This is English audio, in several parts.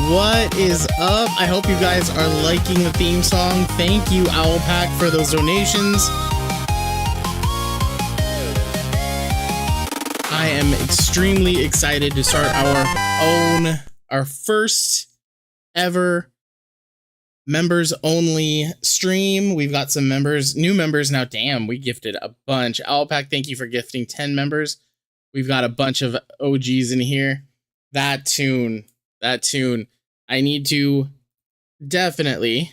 What is up? I hope you guys are liking the theme song. Thank you, Owlpack, for those donations. I am extremely excited to start our first ever members only stream. We've got some new members now. Damn, we gifted a bunch. Owlpack, thank you for gifting 10 members. We've got a bunch of OGs in here. That tune. I need to definitely.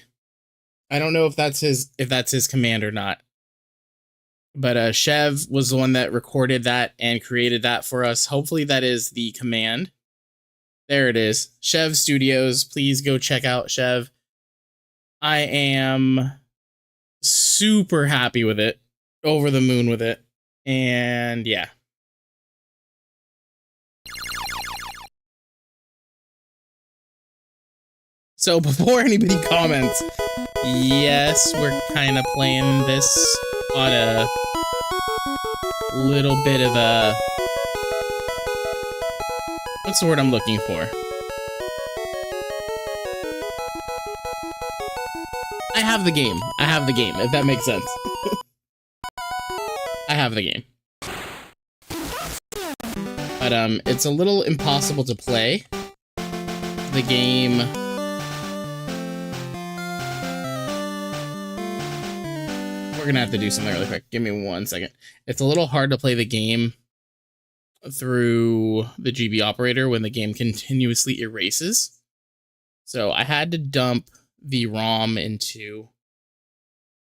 I don't know if that's his command or not. But Chev was the one that recorded that and created that for us. Hopefully that is the command. There it is. Chev Studios. Please go check out Chev. I am super happy with it. Over the moon with it. And yeah. So before anybody comments, yes, we're kind of playing this on a little bit of a... What's the word I'm looking for? I have the game, if that makes sense. I have the game. But, it's a little impossible to play. The game... We're gonna have to do something really quick. Give me 1 second. It's a little hard to play the game through the GB operator when the game continuously erases. So I had to dump the ROM into...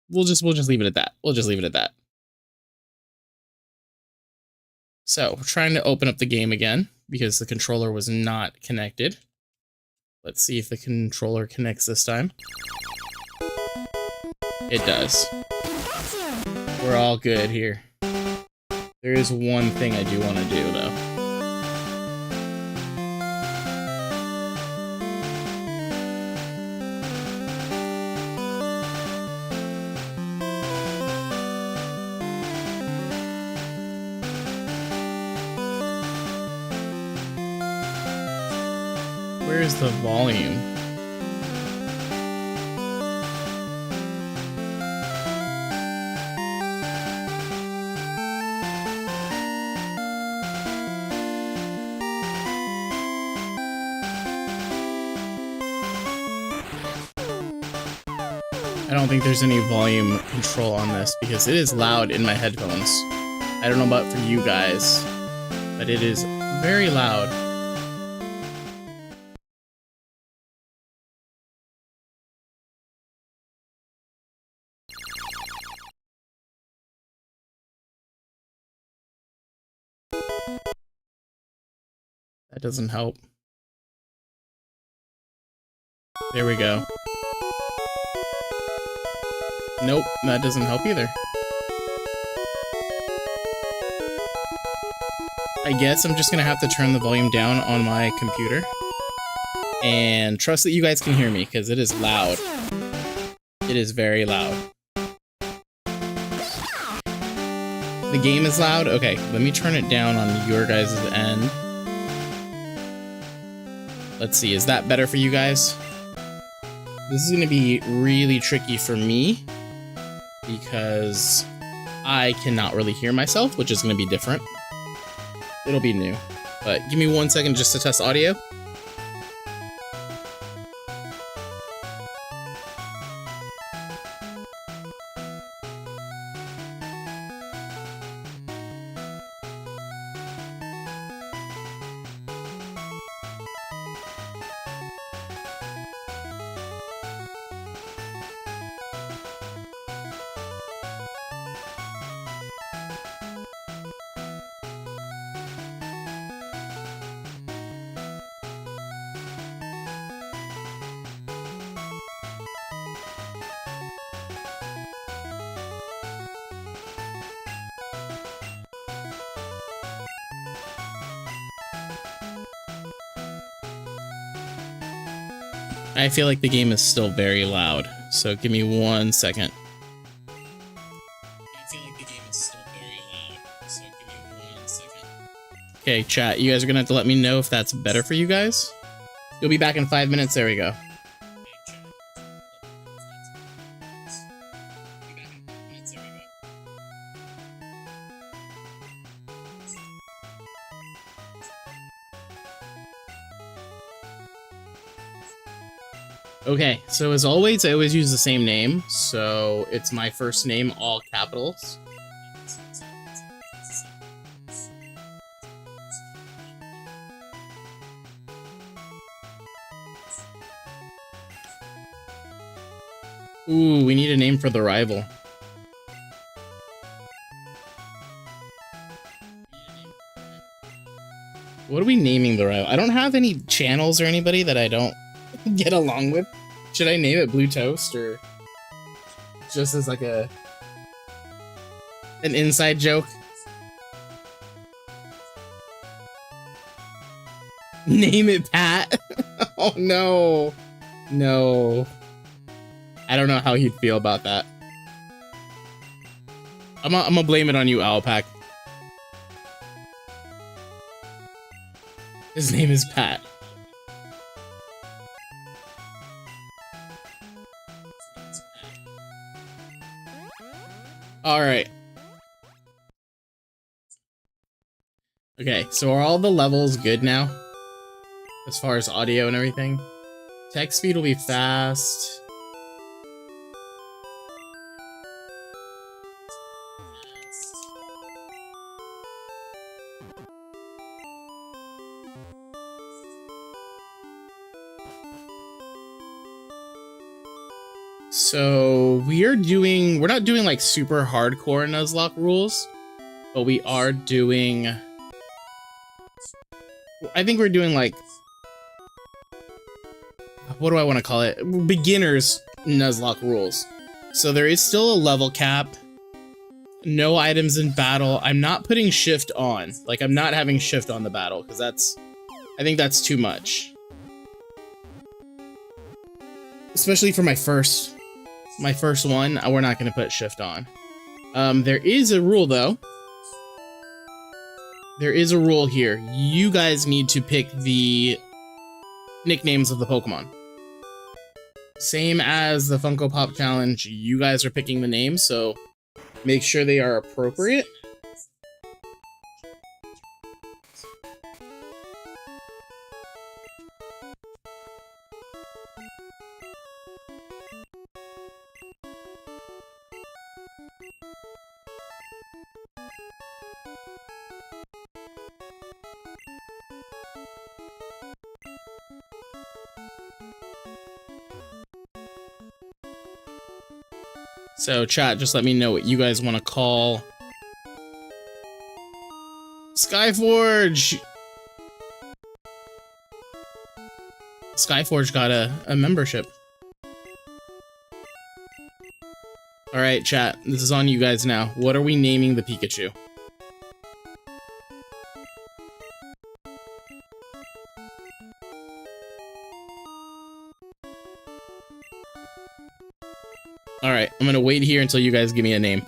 We'll just leave it at that. We'll just leave it at that. So we're trying to open up the game again because the controller was not connected. Let's see if the controller connects this time. It does. We're all good here. There is one thing I do want to do, though. Where's the volume? I don't think there's any volume control on this because it is loud in my headphones. I don't know about for you guys, but it is very loud. That doesn't help. There we go. Nope, that doesn't help either. I guess I'm just gonna have to turn the volume down on my computer. And trust that you guys can hear me, because it is loud. It is very loud. The game is loud? Okay, let me turn it down on your guys' end. Let's see, is that better for you guys? This is gonna be really tricky for me, because I cannot really hear myself, which is going to be different. It'll be new. But give me 1 second just to test audio. I feel like the game is still very loud, so give me 1 second. I feel like the game is still very loud, so give me 1 second. Okay, chat, you guys are gonna have to let me know if that's better for you guys. You'll be back in 5 minutes. There we go. Okay, so as always, I always use the same name. So it's my first name, all capitals. Ooh, we need a name for the rival. What are we naming the rival? I don't have any channels or anybody that I don't get along with. Should I name it Blue Toast or just as like an inside joke? Name it Pat. Oh no. No. I don't know how he'd feel about that. I'm gonna blame it on you, Owlpack. His name is Pat. All right. Okay, so are all the levels good now? As far as audio and everything? Text speed will be fast. So we're not doing like super hardcore Nuzlocke rules, but we are doing, I think we're doing like, what do I want to call it? Beginners Nuzlocke rules. So there is still a level cap, no items in battle. I'm not putting shift on, like I'm not having shift on the battle because I think that's too much. Especially for my first one, we're not going to put shift on. There is a rule, though. There is a rule here. You guys need to pick the nicknames of the Pokemon. Same as the Funko Pop Challenge, you guys are picking the names, so make sure they are appropriate. So chat, just let me know what you guys want to call Skyforge. Skyforge got a membership. All right, chat, this is on you guys now. What are we naming the Pikachu? Alright, I'm gonna wait here until you guys give me a name.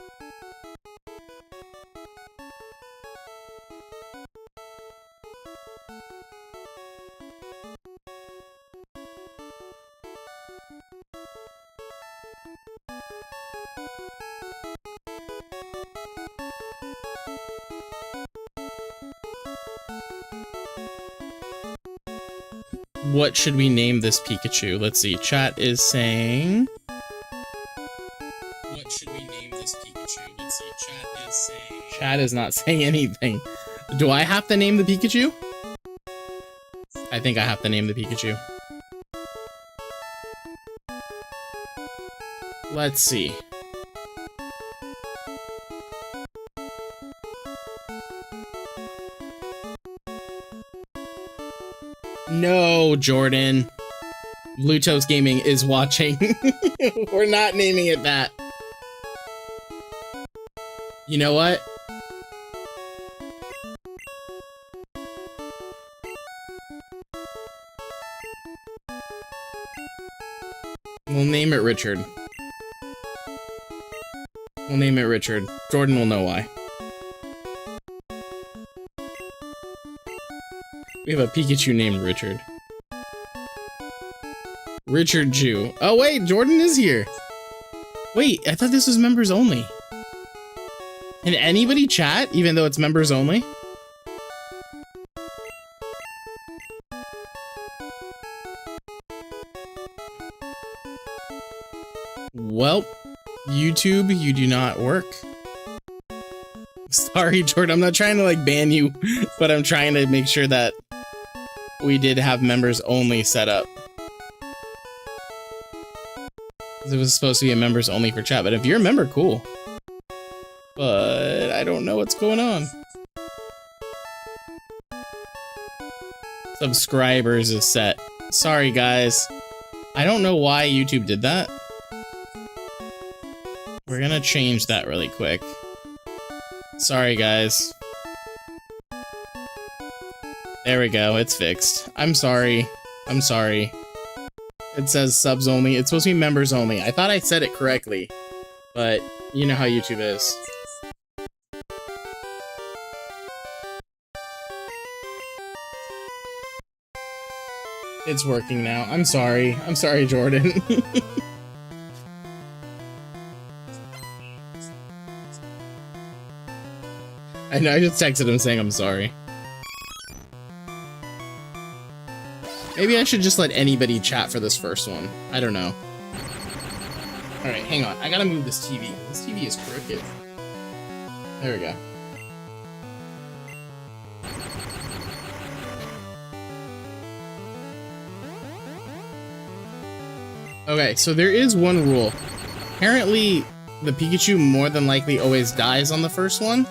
What should we name this Pikachu? Let's see, chat is saying... Chat is not saying anything. Do I have to name the Pikachu? I think I have to name the Pikachu. Let's see. No, Jordan. Blue Toast Gaming is watching. We're not naming it that. You know what? We'll name it Richard. We'll name it Richard. Jordan will know why. We have a Pikachu named Richard. Richard Jew. Oh wait, Jordan is here. Wait, I thought this was members only. Can anybody chat even though it's members only? Well, YouTube, you do not work. Sorry, Jordan, I'm not trying to like ban you, but I'm trying to make sure that we did have members only set up. It was supposed to be a members only for chat, but if you're a member, cool. But I don't know what's going on. Subscribers is set. Sorry, guys. I don't know why YouTube did that. We're gonna change that really quick. Sorry, guys. There we go, it's fixed. I'm sorry. I'm sorry. It says subs only. It's supposed to be members only. I thought I said it correctly, but you know how YouTube is. It's working now. I'm sorry. I'm sorry, Jordan. I know, I just texted him saying I'm sorry. Maybe I should just let anybody chat for this first one. I don't know. Alright, hang on. I gotta move this TV. This TV is crooked. There we go. Okay, so there is one rule. Apparently, the Pikachu more than likely always dies on the first one.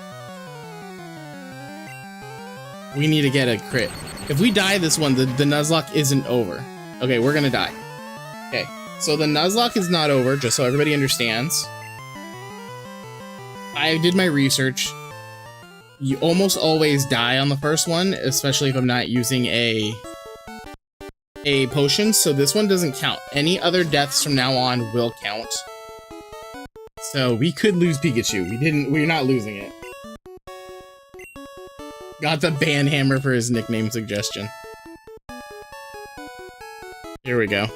We need to get a crit. If we die this one, the Nuzlocke isn't over. Okay, we're gonna die. Okay, so the Nuzlocke is not over, just so everybody understands. I did my research. You almost always die on the first one, especially if I'm not using a potion, so this one doesn't count. Any other deaths from now on will count. So we could lose Pikachu. We're not losing it. Got the ban hammer for his nickname suggestion. Here we go.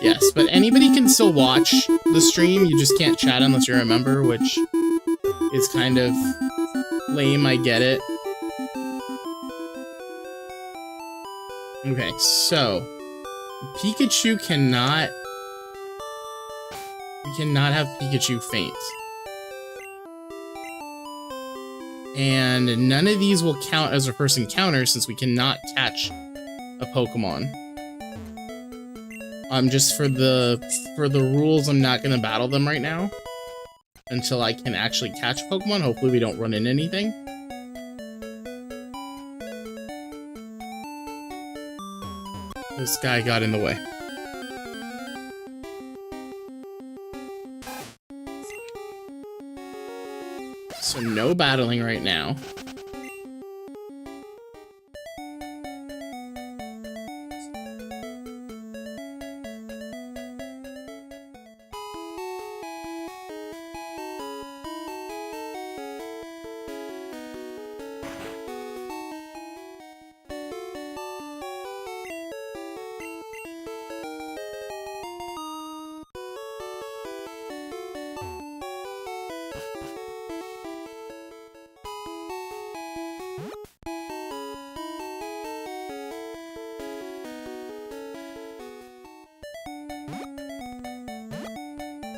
Yes, but anybody can still watch the stream, you just can't chat unless you're a member, which is kind of lame, I get it. Okay, so Pikachu cannot... We cannot have Pikachu faint. And none of these will count as a first encounter since we cannot catch a Pokemon. Just for the rules, I'm not gonna battle them right now until I can actually catch a Pokemon. Hopefully we don't run into anything. This guy got in the way. So no battling right now.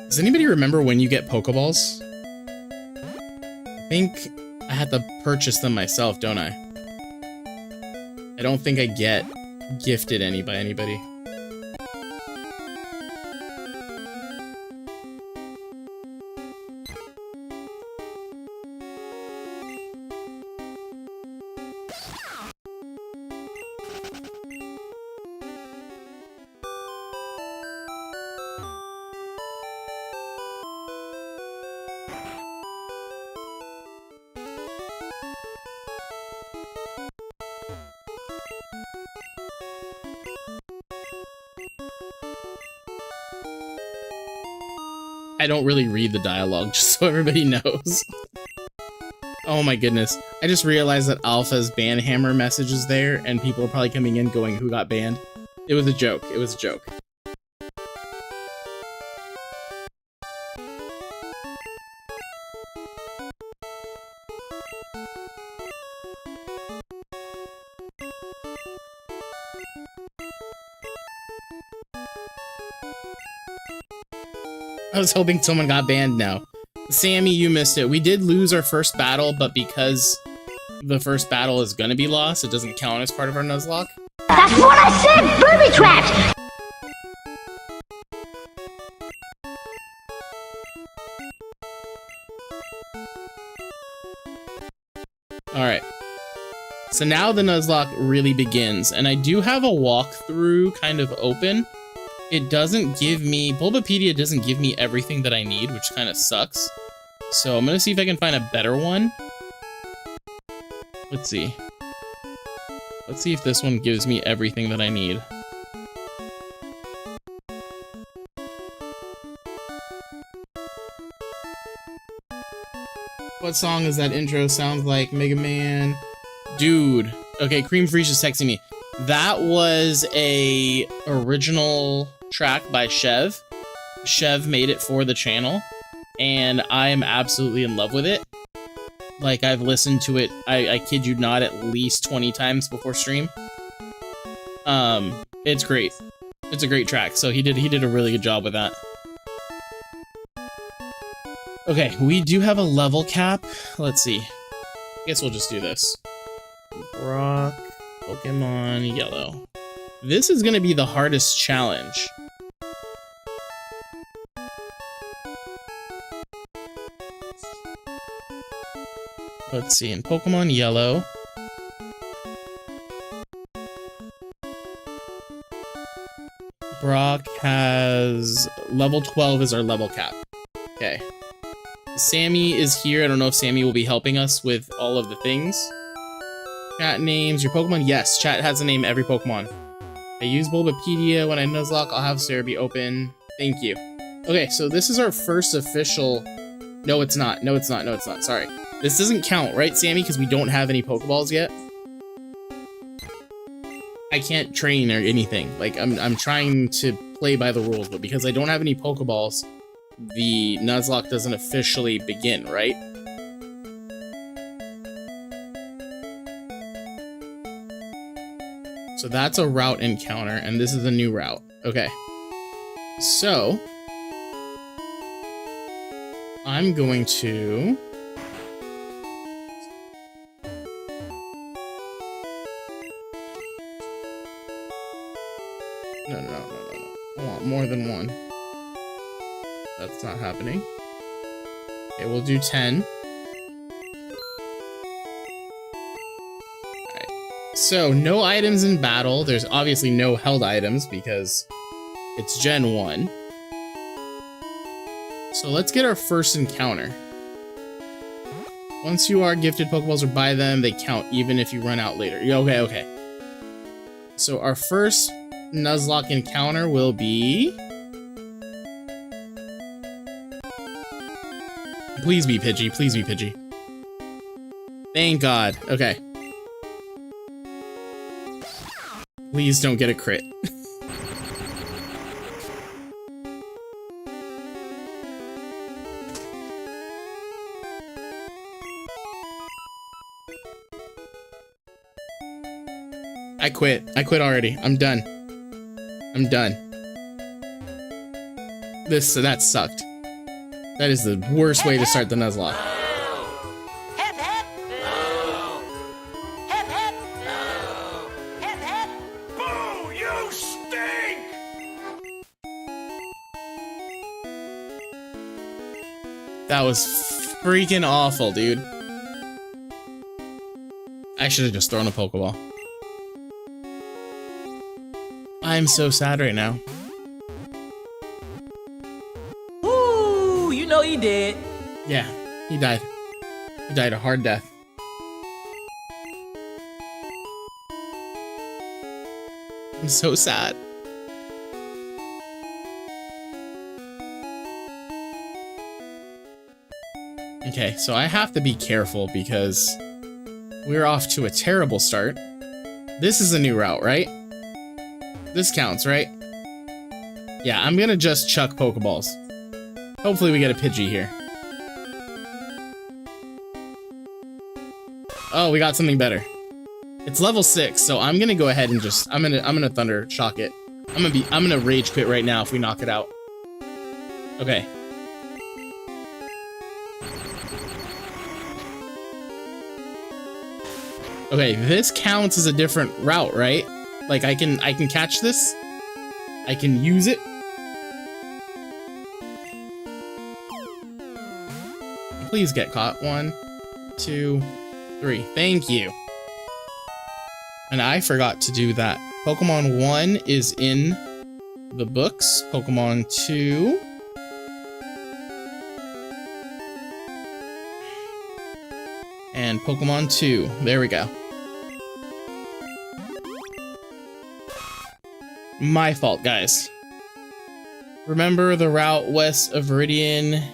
Does anybody remember when you get Pokeballs? I think I had to purchase them myself, don't I? I don't think I get gifted any by anybody. I don't really read the dialogue, just so everybody knows. Oh my goodness. I just realized that Alpha's ban hammer message is there, and people are probably coming in going, who got banned? It was a joke. It was a joke. I was hoping someone got banned now. Sammy, you missed it. We did lose our first battle, but because the first battle is gonna be lost, it doesn't count as part of our Nuzlocke. That's what I said! Booby traps! Alright. So now the Nuzlocke really begins, and I do have a walkthrough kind of open. It doesn't give me, Bulbapedia doesn't give me everything that I need, which kind of sucks. So I'm gonna see if I can find a better one. Let's see. Let's see if this one gives me everything that I need. What song is that intro? Sounds like Mega Man. Dude. Okay, Cream Freeze is texting me. That was a original track by Chev. Chev made it for the channel, and I am absolutely in love with it. Like, I've listened to it, I kid you not, at least 20 times before stream. It's great. It's a great track, so he did a really good job with that. Okay, we do have a level cap. Let's see. I guess we'll just do this. Brock, Pokemon Yellow. This is gonna be the hardest challenge. Let's see, in Pokemon Yellow. Brock has level 12 is our level cap. Okay. Sammy is here. I don't know if Sammy will be helping us with all of the things. Chat names your Pokemon. Yes, chat has a name every Pokemon. I use Bulbapedia. When I Nuzlocke, I'll have Sarah be open. Thank you. Okay, so this is our first official... No, it's not. No, it's not. No, it's not. Sorry. This doesn't count, right, Sammy? Because we don't have any Pokeballs yet. I can't train or anything. Like, I'm trying to play by the rules, but because I don't have any Pokeballs, the Nuzlocke doesn't officially begin, right? So that's a route encounter, and this is a new route. Okay. So, I'm going to... No. I want more than one. That's not happening. Okay, we'll do 10. Alright. So, no items in battle. There's obviously no held items because it's Gen 1. So let's get our first encounter. Once you are gifted Pokeballs or buy them, they count even if you run out later. Okay. So our first Nuzlocke encounter will be... Please be Pidgey. Please be Pidgey. Thank God. Okay. Please don't get a crit. I quit. I quit already. I'm done. I'm done. That sucked. That is the worst way to start the Nuzlocke. Boo! You stink! That was freaking awful, dude. I should have just thrown a Pokeball. I'm so sad right now. Ooh, you know he did. Yeah, he died. He died a hard death. I'm so sad. Okay, so I have to be careful because we're off to a terrible start. This is a new route, right? This counts, right? Yeah, I'm gonna just chuck Pokeballs. Hopefully we get a Pidgey here. Oh, we got something better. It's level 6, so I'm gonna go ahead and just I'm gonna Thunder Shock it. I'm gonna Rage Quit right now if we knock it out. Okay. Okay, this counts as a different route, right? Like I can catch this. I can use it. Please get caught. 1, 2, 3. Thank you. And I forgot to do that. Pokemon 1 is in the books. Pokemon 2. And Pokemon 2. There we go. My fault, guys. Remember the route west of Viridian?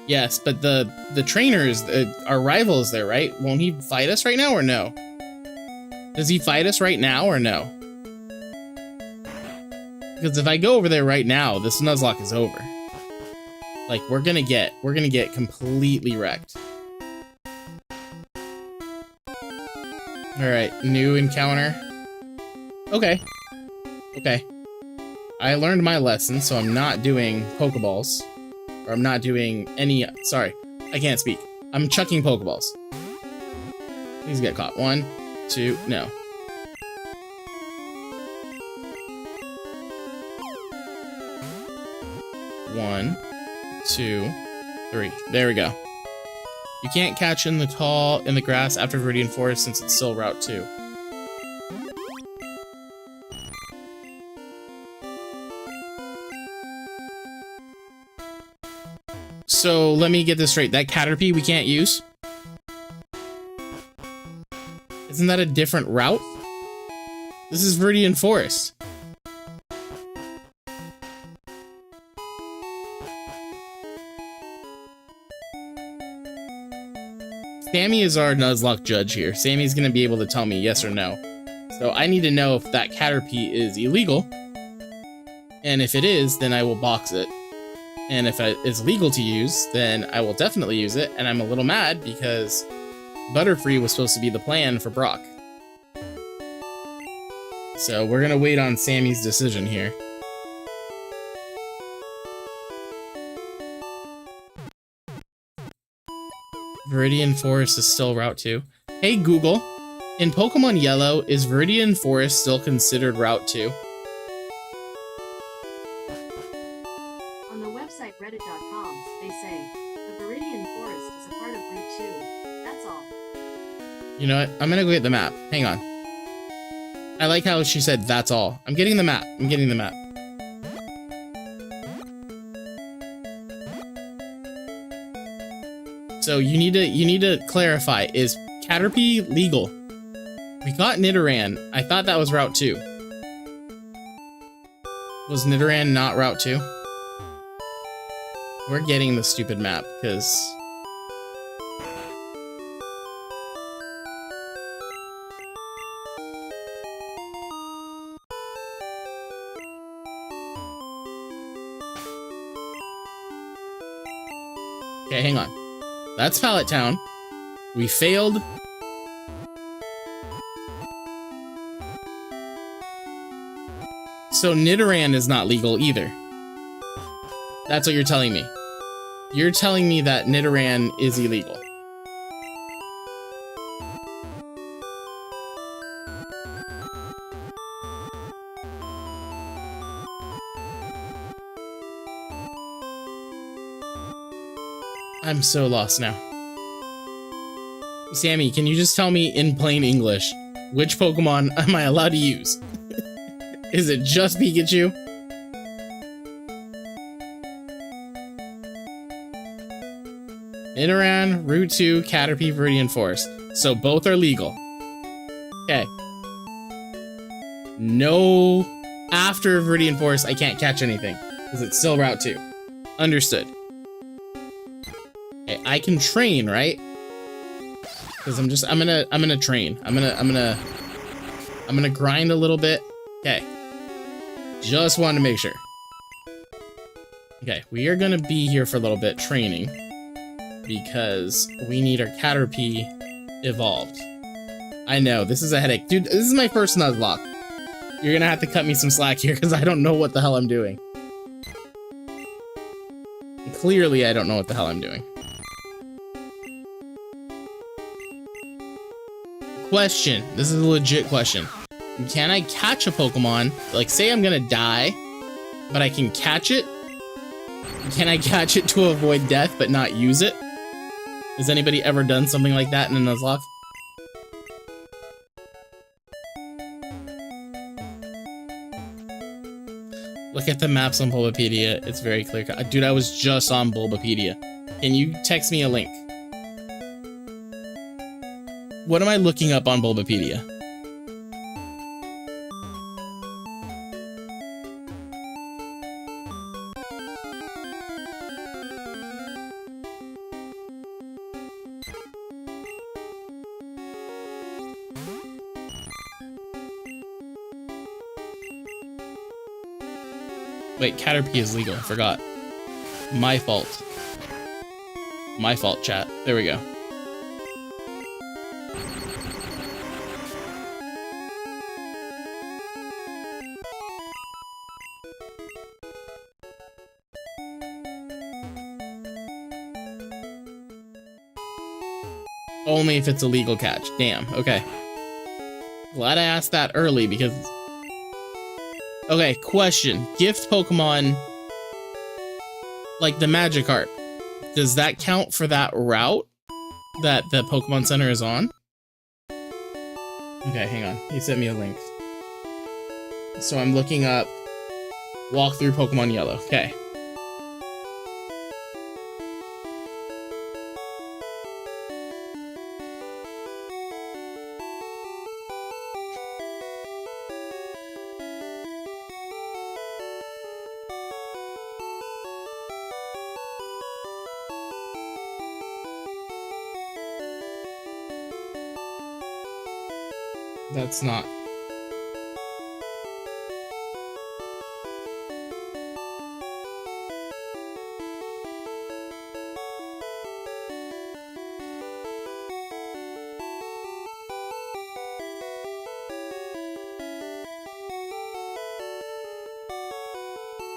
Yes, but the trainer is our rival is there, right? Won't he fight us right now or no? Does he fight us right now or no? Because if I go over there right now, this Nuzlocke is over. Like we're gonna get completely wrecked. All right, new encounter. Okay. Okay. I learned my lesson, so I'm not doing Pokeballs. Or I'm not doing any... Sorry, I can't speak. I'm chucking Pokeballs. Please get caught. 1, 2, no. 1, 2, 3. There we go. You can't catch in the grass after Viridian Forest since it's still Route 2. So let me get this straight. That Caterpie we can't use? Isn't that a different route? This is Viridian Forest. Sammy is our Nuzlocke judge here. Sammy's gonna be able to tell me yes or no. So I need to know if that Caterpie is illegal. And if it is, then I will box it. And if it's legal to use, then I will definitely use it. And I'm a little mad because Butterfree was supposed to be the plan for Brock. So we're gonna wait on Sammy's decision here. Viridian Forest is still Route 2. Hey Google, in Pokemon Yellow, is Viridian Forest still considered Route 2? On the website reddit.com, they say, the Viridian Forest is a part of Route 2. That's all. You know what? I'm gonna go get the map. Hang on. I like how she said, that's all. I'm getting the map. I'm getting the map. So you need to clarify, is Caterpie legal? We got Nidoran. I thought that was Route 2. Was Nidoran not Route 2? We're getting the stupid map, because... Okay, hang on. That's Pallet Town. We failed. So Nidoran is not legal either. That's what you're telling me. You're telling me that Nidoran is illegal. I'm so lost now. Sammy, can you just tell me in plain English, which Pokemon am I allowed to use? Is it just Pikachu? Nidoran, Route 2, Caterpie, Viridian Forest. So both are legal. Okay. No, after Viridian Forest, I can't catch anything because it's still Route 2. Understood. Okay, I can train, right? Because I'm gonna train. I'm gonna grind a little bit. Okay. Just wanted to make sure. Okay, we are gonna be here for a little bit training because we need our Caterpie evolved. I know, this is a headache. Dude, this is my first Nuzlocke. You're gonna have to cut me some slack here because I don't know what the hell I'm doing. Clearly, I don't know what the hell I'm doing. Question. This is a legit question. Can I catch a Pokemon? Like, say I'm gonna die, but I can catch it? Can I catch it to avoid death, but not use it? Has anybody ever done something like that in a Nuzlocke? Look at the maps on Bulbapedia. It's very clear. Dude, I was just on Bulbapedia. Can you text me a link? What am I looking up on Bulbapedia? Wait, Caterpie is legal. I forgot. My fault. My fault, chat. There we go. Only if it's a legal catch. Damn, okay. Glad I asked that early because... Okay, question. Gift Pokemon, like the Magikarp, does that count for that route that the Pokemon Center is on? Okay, hang on. He sent me a link. So I'm looking up walk through Pokemon Yellow. Okay. That's not.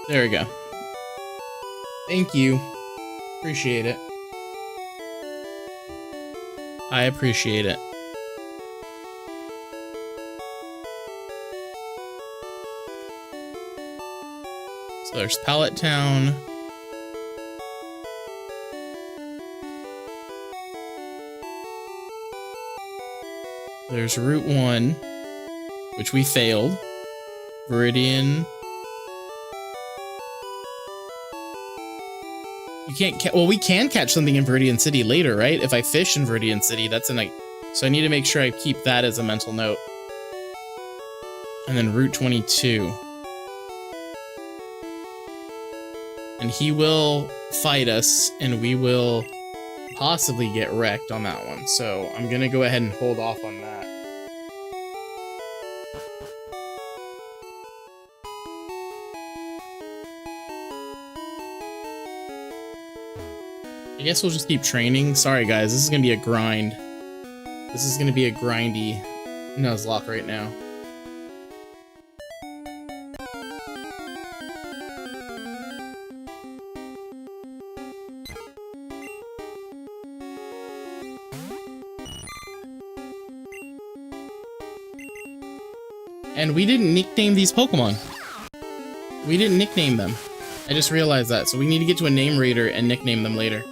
There we go. Thank you. Appreciate it. I appreciate it. So there's Pallet Town. There's Route 1, which we failed. Viridian. You can't well, we can catch something in Viridian City later, right? If I fish in Viridian City, that's a night. So I need to make sure I keep that as a mental note. And then Route 22. And he will fight us, and we will possibly get wrecked on that one. So I'm gonna go ahead and hold off on that. I guess we'll just keep training. Sorry guys, this is gonna be a grind. This is gonna be a grindy Nuzlocke right now. And we didn't nickname these Pokemon. We didn't nickname them. I just realized that, so we need to get to a name reader and nickname them later.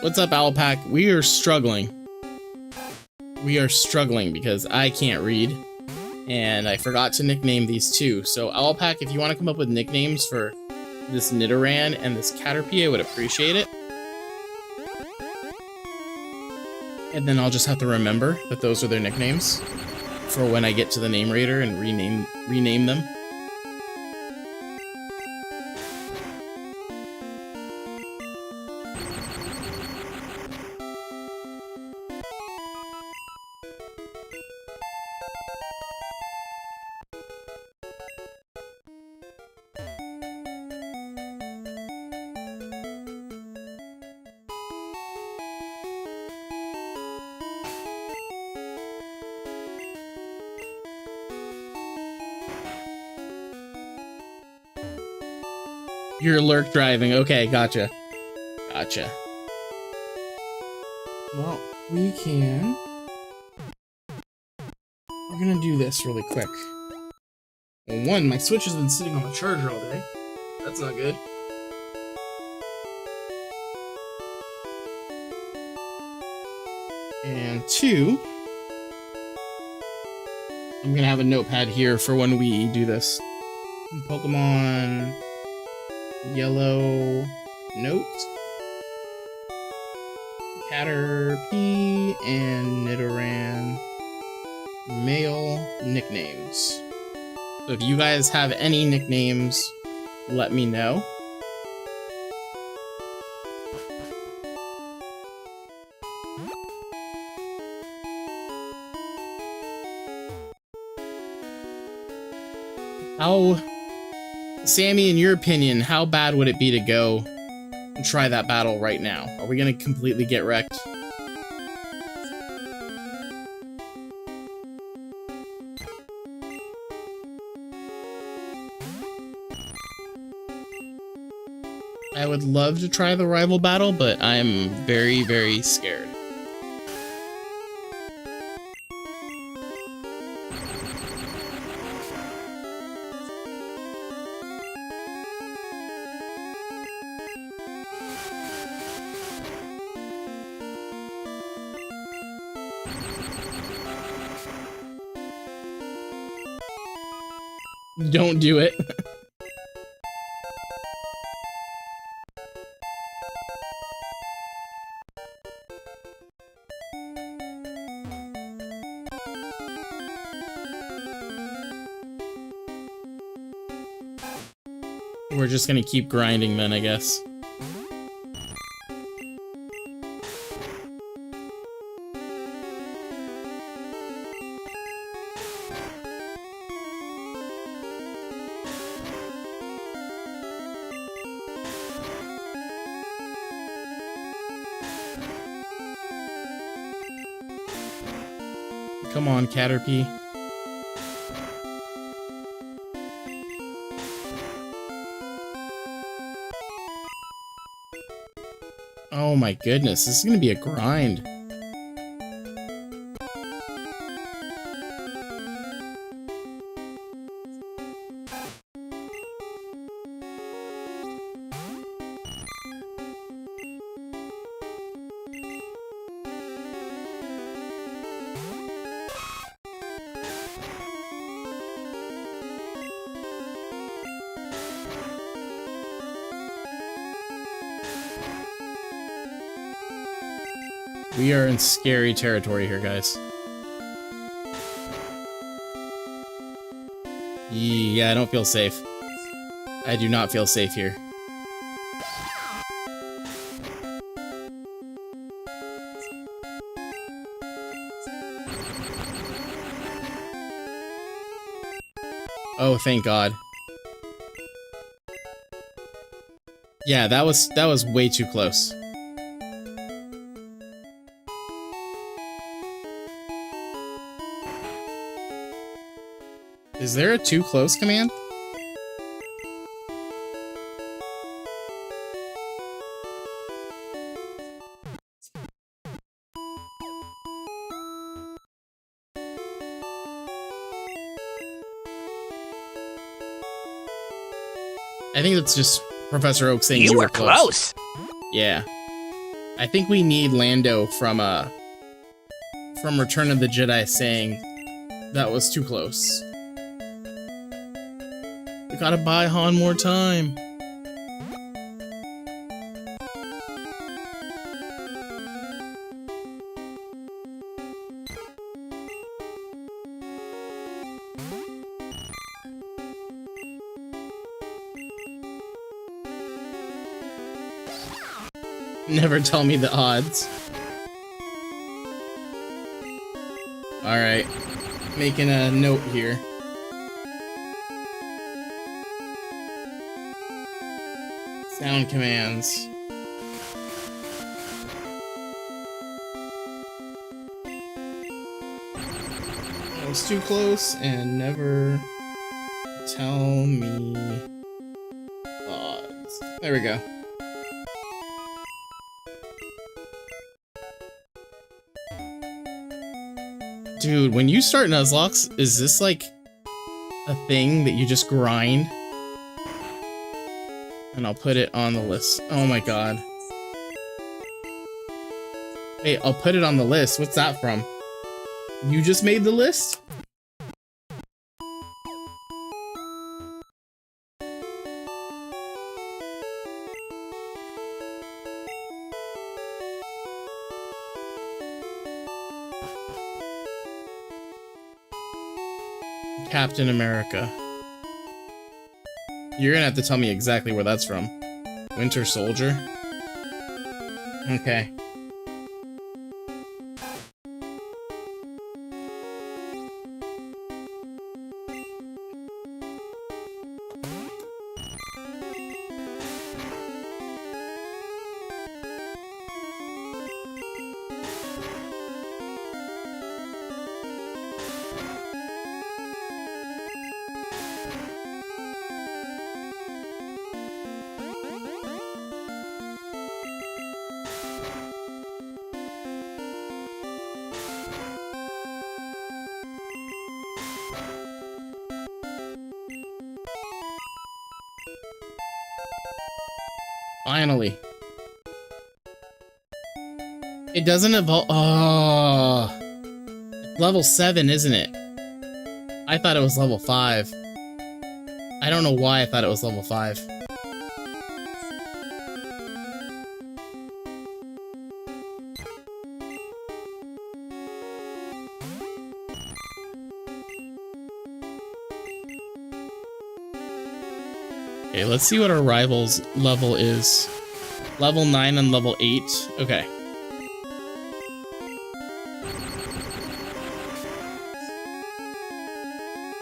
What's up, Owlpack? We are struggling. We are struggling because I can't read. And I forgot to nickname these two. So Owlpack, if you want to come up with nicknames for this Nidoran and this Caterpie, I would appreciate it. And then I'll just have to remember that those are their nicknames for when I get to the name raider and rename them. You're lurk driving. Okay, gotcha. Gotcha. Well, we can... We're gonna do this really quick. Well, one, my Switch has been sitting on the charger all day. That's not good. And two, I'm gonna have a notepad here for when we do this. Pokemon Yellow note, Caterpie, and Nidoran male nicknames. So if you guys have any nicknames, let me know. How, Sammy, in your opinion, how bad would it be to go and try that battle right now? Are we gonna completely get wrecked? I would love to try the rival battle, but I'm very, very scared. Don't do it. We're just gonna keep grinding then, I guess. Come on, Caterpie. Oh my goodness, this is gonna be a grind. We are in scary territory here, guys. Yeah, I don't feel safe. I do not feel safe here. Oh, thank God. Yeah, that was way too close. Is there a too close command? I think that's just Professor Oak saying you were close. Yeah. I think we need Lando from Return of the Jedi saying that was too close. We gotta buy Han more time. Never tell me the odds. Alright. Making a note here. Sound commands. That was too close, and never tell me odds. There we go. Dude, when you start Nuzlocke, is this like a thing that you just grind? And I'll put it on the list. Oh my god. Wait, I'll put it on the list. What's that from? You just made the list? Captain America. You're gonna have to tell me exactly where that's from. Winter Soldier? Okay. Finally. It doesn't evolve. Oh. Level 7, isn't it? I thought it was level 5. I don't know why I thought it was level 5. Okay, let's see what our rival's level is. Level 9 and level 8. Okay.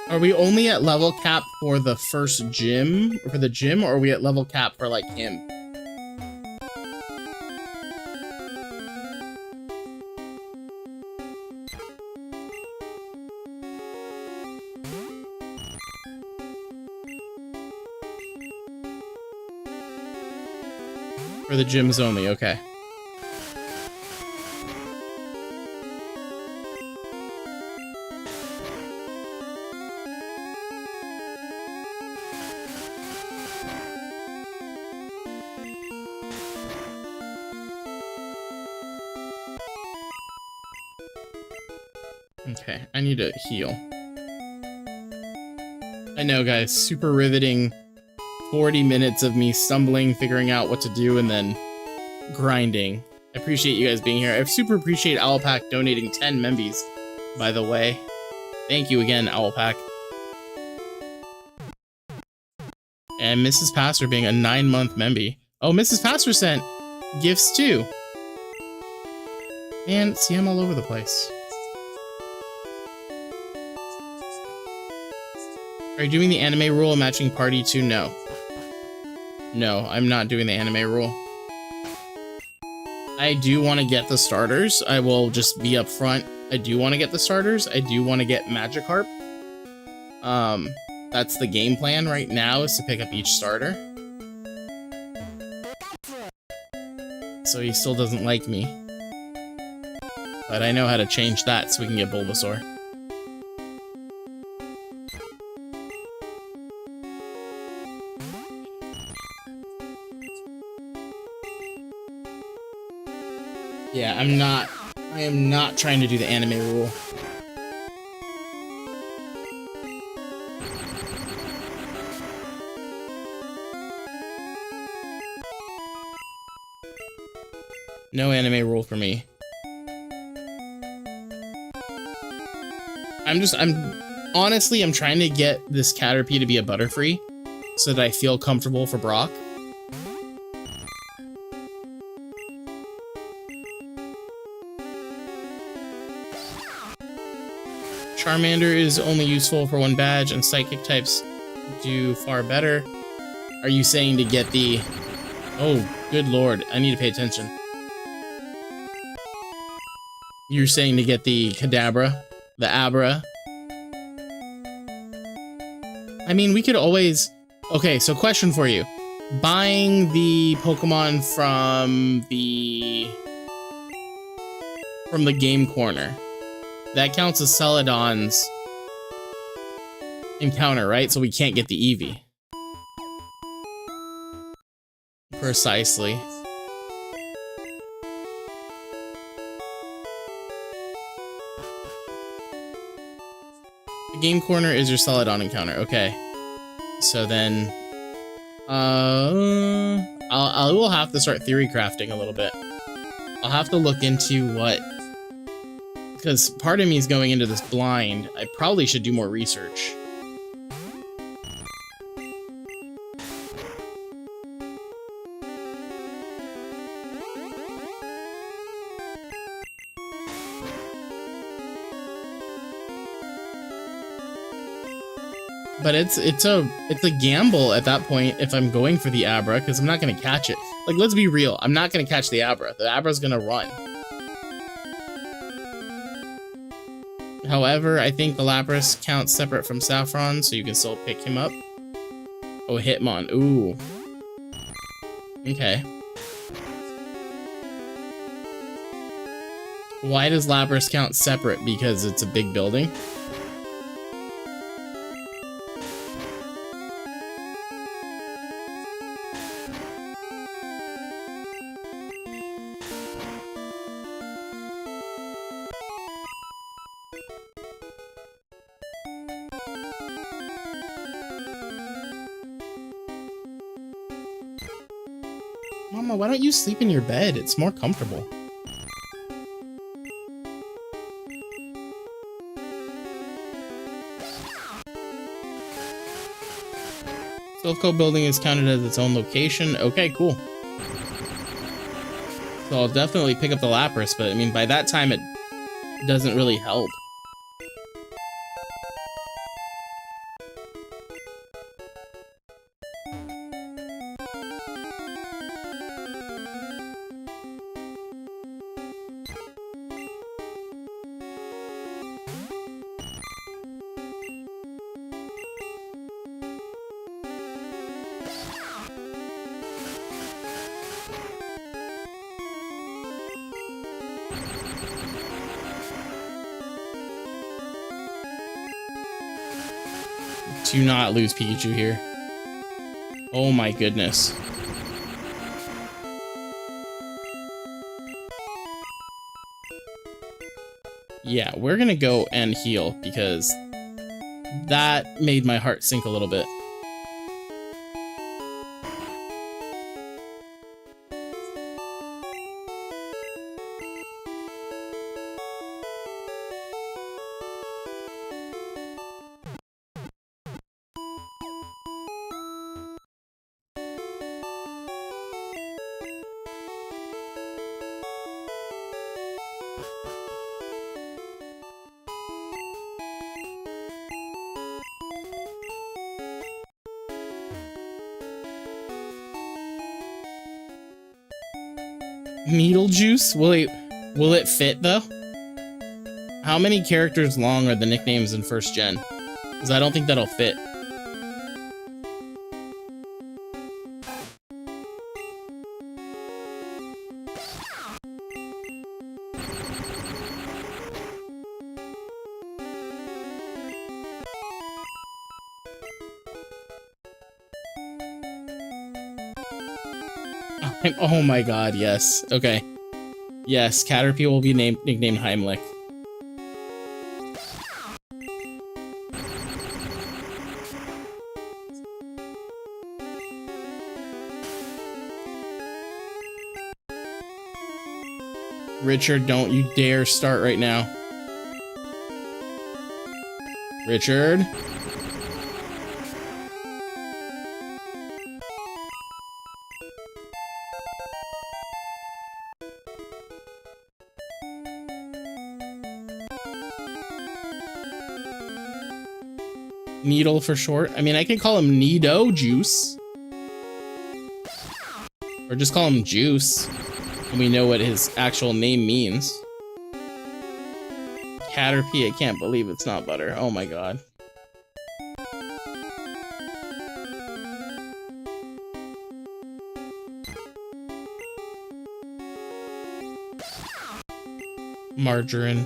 Are we only at level cap for the first gym? For the gym, or are we at level cap for, like, him? For the gyms only, okay. Okay, I need to heal. I know, guys, super riveting 40 minutes of me stumbling, figuring out what to do, and then grinding. I appreciate you guys being here. I super appreciate Owlpack donating 10 Membies, by the way. Thank you again, Owlpack. And Mrs. Pastor being a 9-month Membie. Oh, Mrs. Pastor sent gifts too. Man, see, I'm all over the place. Are you doing the anime rule matching party too? No. No, I'm not doing the anime rule. I do want to get the starters. I will just be up front. I do want to get the starters. I do want to get Magikarp. That's the game plan right now, is to pick up each starter. So he still doesn't like me. But I know how to change that so we can get Bulbasaur. Yeah, I am not trying to do the anime rule. No anime rule for me. Honestly, I'm trying to get this Caterpie to be a Butterfree so that I feel comfortable for Brock. Charmander is only useful for one badge, and psychic types do far better. Are you saying to get the... Oh, good lord, I need to pay attention. You're saying to get the Kadabra, the Abra. I mean, we could always... Okay, so question for you. Buying the Pokemon from the game corner, that counts as Celadon's encounter, right? So we can't get the Eevee. Precisely. The game corner is your Celadon encounter. Okay. So then, I will have to start theory crafting a little bit. I'll have to look into what, because part of me is going into this blind. I probably should do more research. But it's a gamble at that point if I'm going for the Abra, because I'm not gonna catch it. Like, let's be real, I'm not gonna catch the Abra. The Abra's gonna run. However, I think the Lapras counts separate from Saffron, so you can still pick him up. Oh, Hitmon. Ooh. Okay. Why does Lapras count separate? Because it's a big building? Mama, why don't you sleep in your bed? It's more comfortable. Silph building is counted as its own location. Okay, cool. So I'll definitely pick up the Lapras, but I mean, by that time it doesn't really help. Do not lose Pikachu here. Oh my goodness. Yeah, we're gonna go and heal because that made my heart sink a little bit. Needle juice? Will it fit though? How many characters long are the nicknames in first gen? Because I don't think that'll fit. Oh my god, yes. Okay. Yes, Caterpie will be nicknamed Heimlich. Richard, don't you dare start right now. Richard? Needle for short. I mean, I could call him Nido Juice. Or just call him Juice. And we know what his actual name means. Caterpie, I can't believe it's not butter. Oh my god. Margarine.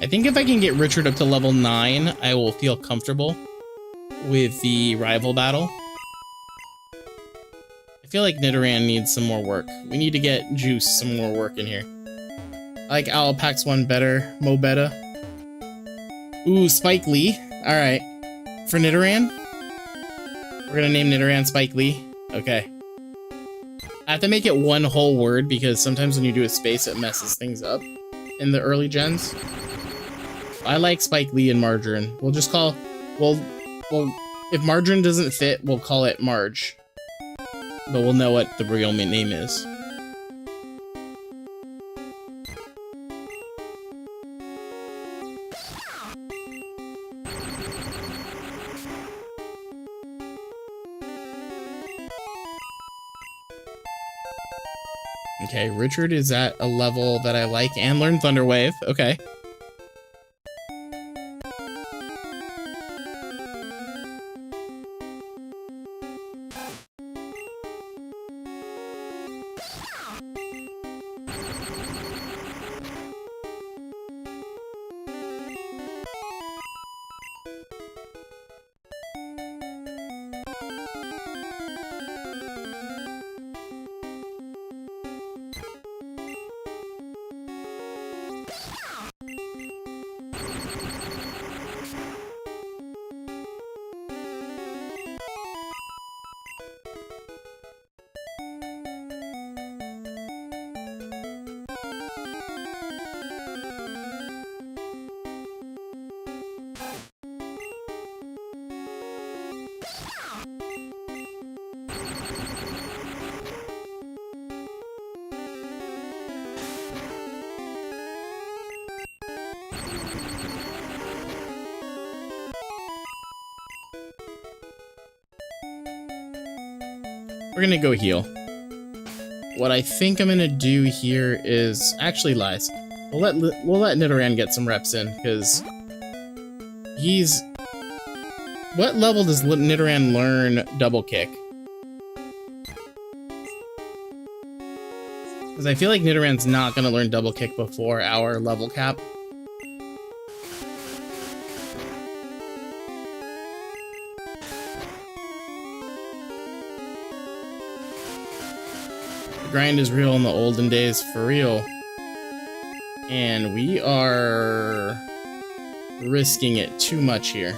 I think if I can get Richard up to level 9, I will feel comfortable with the rival battle. I feel like Nidoran needs some more work. We need to get Juice some more work in here. I like Owlpax 1 better. Mobetta. Ooh, Spike Lee. Alright. For Nidoran? We're gonna name Nidoran Spike Lee. Okay. I have to make it one whole word because sometimes when you do a space, it messes things up in the early gens. I like Spike Lee and Margarine. We'll just call... Well, if Margarine doesn't fit, we'll call it Marge. But we'll know what the real name is. Okay, Richard is at a level that I like and learned Thunder Wave. Okay. We're gonna go heal. What I think I'm gonna do here is actually lies. We'll let Nidoran get some reps in because he's. What level does Nidoran learn double kick? Because I feel like Nidoran's not gonna learn double kick before our level cap. Grind is real in the olden days, for real. And we are risking it too much here.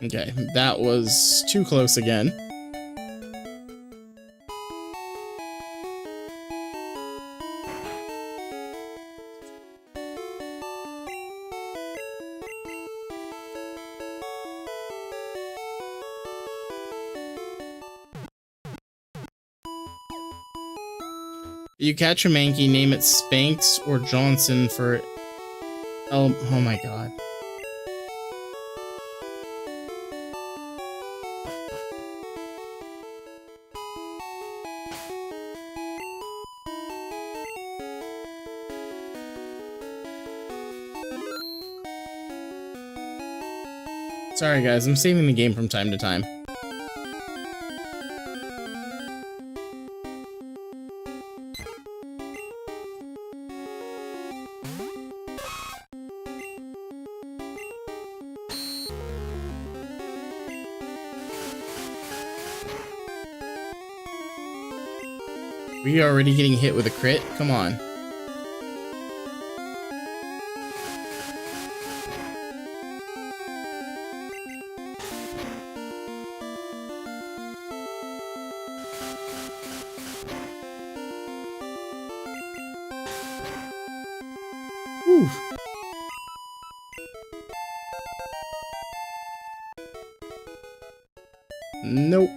Okay, that was too close again. You catch a Mankey, name it Spanks or Johnson for... Oh my god. Sorry guys, I'm saving the game from time to time. We already getting hit with a crit? Come on. Whew. Nope.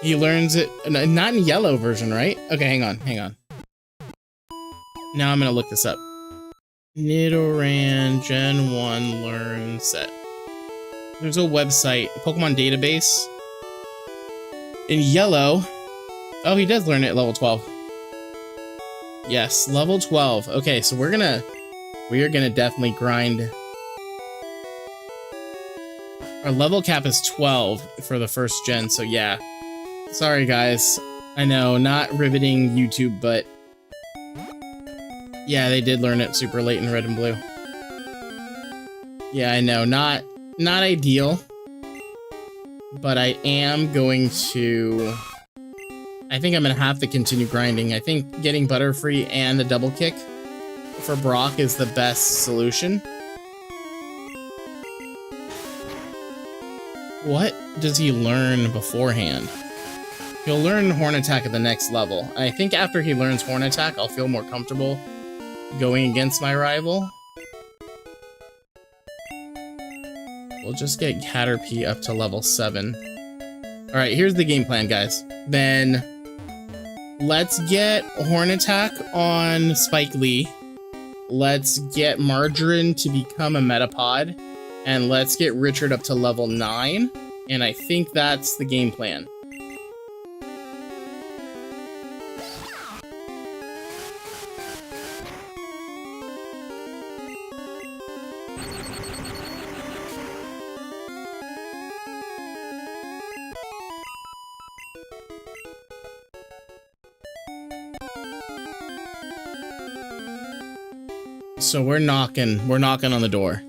He learns it, not in yellow version, right? Okay, hang on. Now I'm gonna look this up. Nidoran Gen 1 Learn Set. There's a website, Pokemon database. In yellow, oh, he does learn it at level 12. Yes, level 12. Okay, so we are gonna definitely grind. Our level cap is 12 for the first gen, so yeah. Sorry guys, I know, not riveting YouTube, but yeah, they did learn it super late in red and blue. Yeah, I know, not ideal, but I am going to, I think I'm gonna have to continue grinding. I think getting Butterfree and the double kick for Brock is the best solution. What does he learn beforehand? He'll learn Horn Attack at the next level. I think after he learns Horn Attack, I'll feel more comfortable going against my rival. We'll just get Caterpie up to level 7. Alright, here's the game plan, guys. Then let's get Horn Attack on Spike Lee. Let's get Margarine to become a Metapod. And let's get Richard up to level 9. And I think that's the game plan. So we're knocking on the door.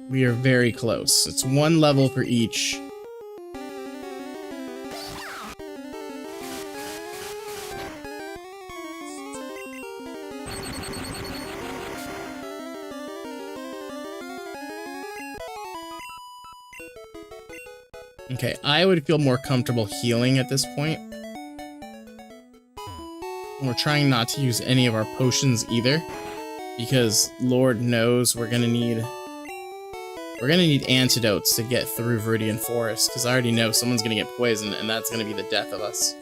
We are very close. It's one level for each. Okay, I would feel more comfortable healing at this point. We're trying not to use any of our potions either, because Lord knows we're gonna need antidotes to get through Viridian Forest, because I already know someone's gonna get poisoned, and that's gonna be the death of us.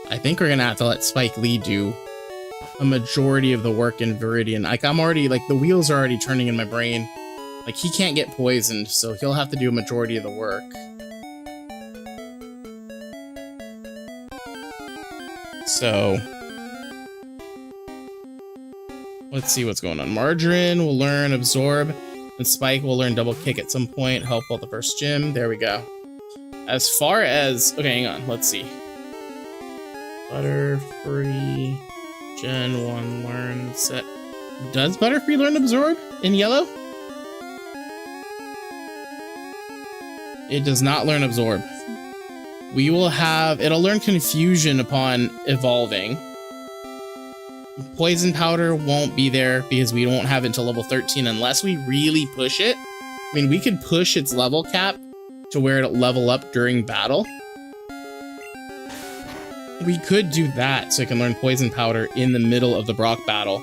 I think we're gonna have to let Spike Lee do a majority of the work in Viridian. Like, I'm already, like, the wheels are already turning in my brain. Like, he can't get poisoned, so he'll have to do a majority of the work. So let's see what's going on. Margarine will learn Absorb, and Spike will learn Double Kick at some point, help out the first gym. There we go. As far as, okay, hang on, let's see. Butterfree, Gen 1 learn set. Does Butterfree learn Absorb in yellow? It does not learn Absorb. We will have, it'll learn Confusion upon evolving. Poison Powder won't be there because we won't have it until level 13 unless we really push it. I mean, we could push its level cap to where it'll level up during battle. We could do that so it can learn Poison Powder in the middle of the Brock battle.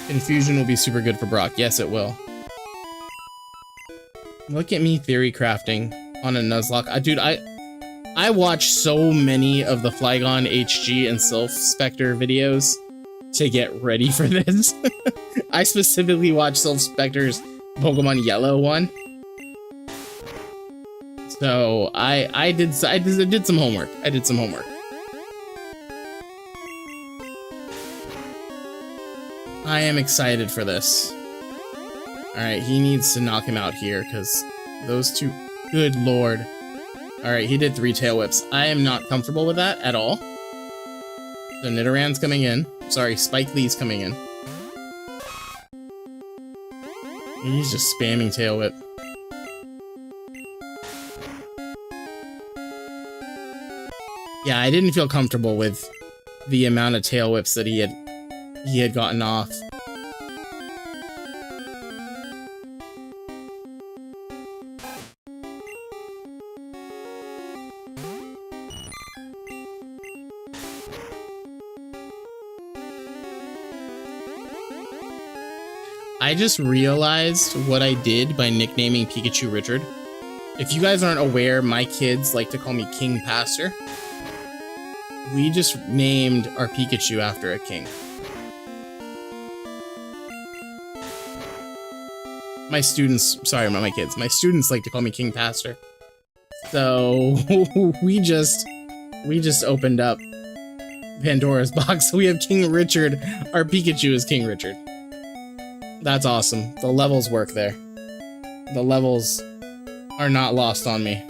Confusion will be super good for Brock. Yes, it will. Look at me theory crafting on a Nuzlocke. Dude, I watch so many of the Flygon HG and Sylph Spectre videos to get ready for this. I specifically watched Sylph Spectre's Pokemon Yellow one. So I did some homework. I am excited for this. Alright, he needs to knock him out here, because those two... Good lord. Alright, he did 3 tail whips. I am not comfortable with that at all. So Nidorann's coming in. Sorry, Spike Lee's coming in. He's just spamming tail whip. Yeah, I didn't feel comfortable with the amount of tail whips that he had gotten off. I just realized what I did by nicknaming Pikachu Richard. If you guys aren't aware, my kids like to call me King Pastor. We just named our Pikachu after a king. My students, sorry, not my kids, my students like to call me King Pastor. So we just opened up Pandora's box. We have King Richard. Our Pikachu is King Richard. That's awesome. The levels work there. The levels are not lost on me.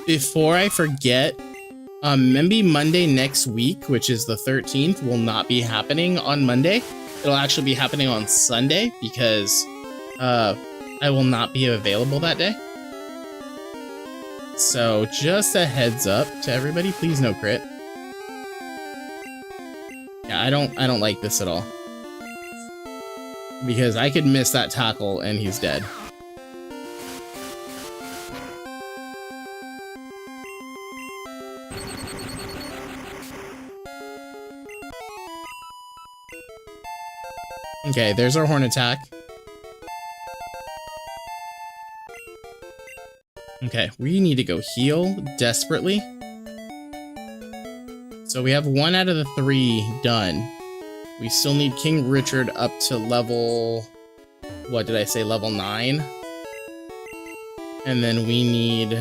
Before I forget, Membie Monday next week, which is the 13th, will not be happening on Monday. It'll actually be happening on Sunday because I will not be available that day. So just a heads up to everybody, please no crit. Yeah, I don't like this at all. Because I could miss that tackle and he's dead. Okay, there's our horn attack. Okay, we need to go heal desperately. So we have 1 out of the 3 done. We still need King Richard up to level... What did I say? Level 9? And then we need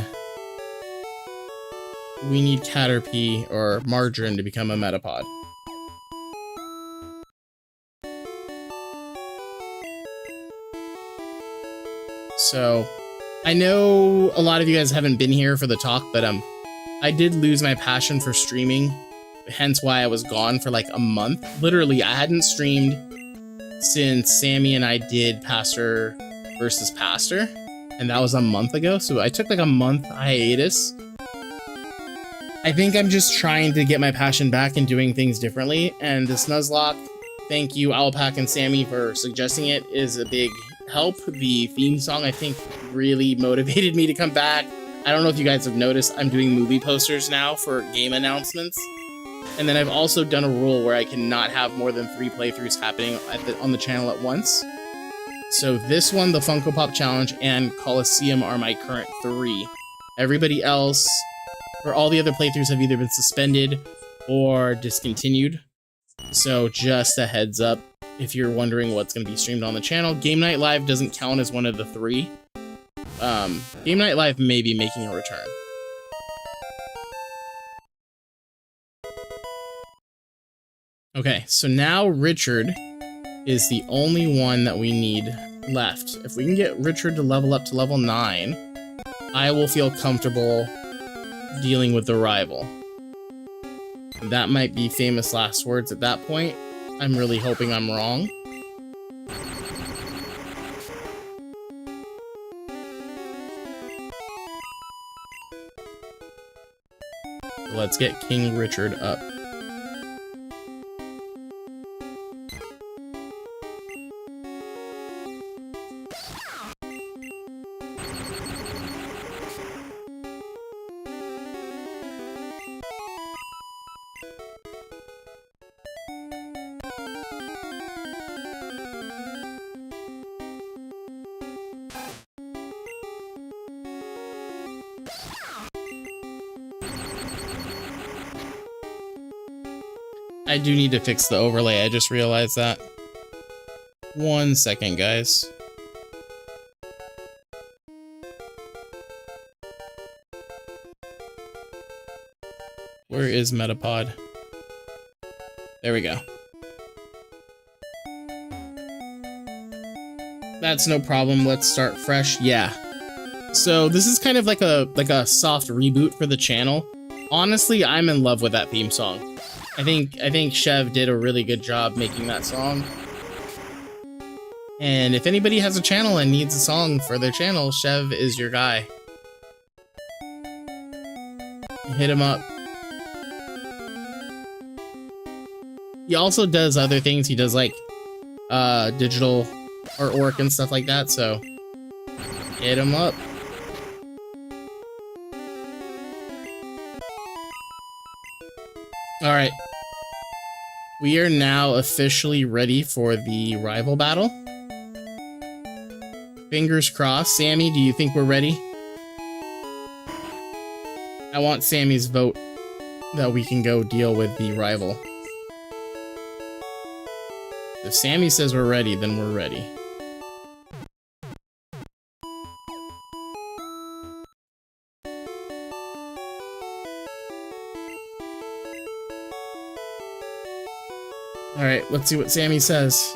Caterpie or Margarine to become a Metapod. So, I know a lot of you guys haven't been here for the talk, but I did lose my passion for streaming, hence why I was gone for like a month. Literally, I hadn't streamed since Sammy and I did Pastor versus Pastor, and that was a month ago, so I took like a month hiatus. I think I'm just trying to get my passion back and doing things differently, and this Nuzlocke, thank you Owlpack and Sammy for suggesting it, is a big help. The theme song, I think, really motivated me to come back. I don't know if you guys have noticed, I'm doing movie posters now for game announcements. And then I've also done a rule where I cannot have more than 3 playthroughs happening on the channel at once. So this one, the Funko Pop Challenge, and Coliseum are my current 3. Everybody else, or all the other playthroughs, have either been suspended or discontinued. So just a heads up, if you're wondering what's going to be streamed on the channel. Game Night Live doesn't count as one of the 3. Game Night Live may be making a return. Okay, so now Richard is the only one that we need left. If we can get Richard to level up to level 9, I will feel comfortable dealing with the rival. That might be famous last words at that point. I'm really hoping I'm wrong. Let's get King Richard up. I do need to fix the overlay, I just realized that. 1 second, guys. Where is Metapod? There we go. That's no problem. Let's start fresh. Yeah. So this is kind of like a soft reboot for the channel. Honestly, I'm in love with that theme song. I think Chev did a really good job making that song. And if anybody has a channel and needs a song for their channel, Chev is your guy. Hit him up. He also does other things. He does like digital artwork and stuff like that, so hit him up. Alright. We are now officially ready for the rival battle. Fingers crossed. Sammy, do you think we're ready? I want Sammy's vote that we can go deal with the rival. If Sammy says we're ready, then we're ready. Alright, let's see what Sammy says.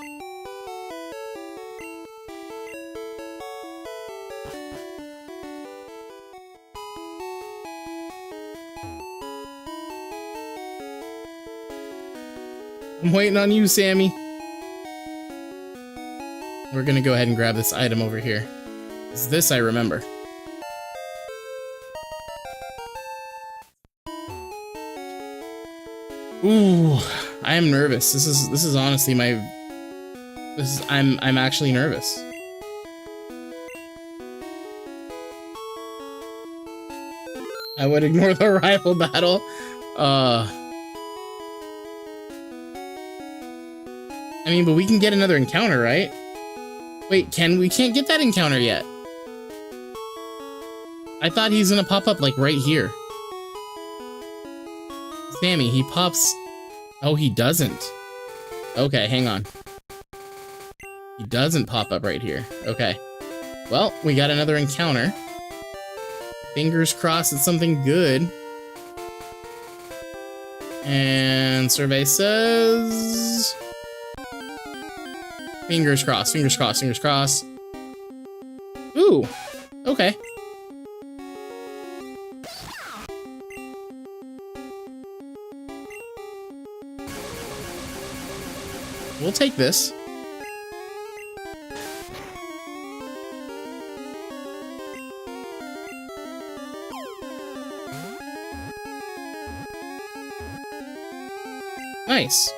I'm waiting on you, Sammy. We're gonna go ahead and grab this item over here. This I remember. Ooh, I am nervous. This is honestly my. I'm actually nervous. I would ignore the rival battle. I mean, but we can get another encounter, right? Wait, we can't get that encounter yet. I thought he's gonna pop up like right here. Sammy, he pops. Oh, he doesn't. Okay, hang on. He doesn't pop up right here. Okay. Well, we got another encounter. Fingers crossed it's something good. And survey says... Fingers crossed, fingers crossed, fingers crossed. Ooh, okay. We'll take this. Nice.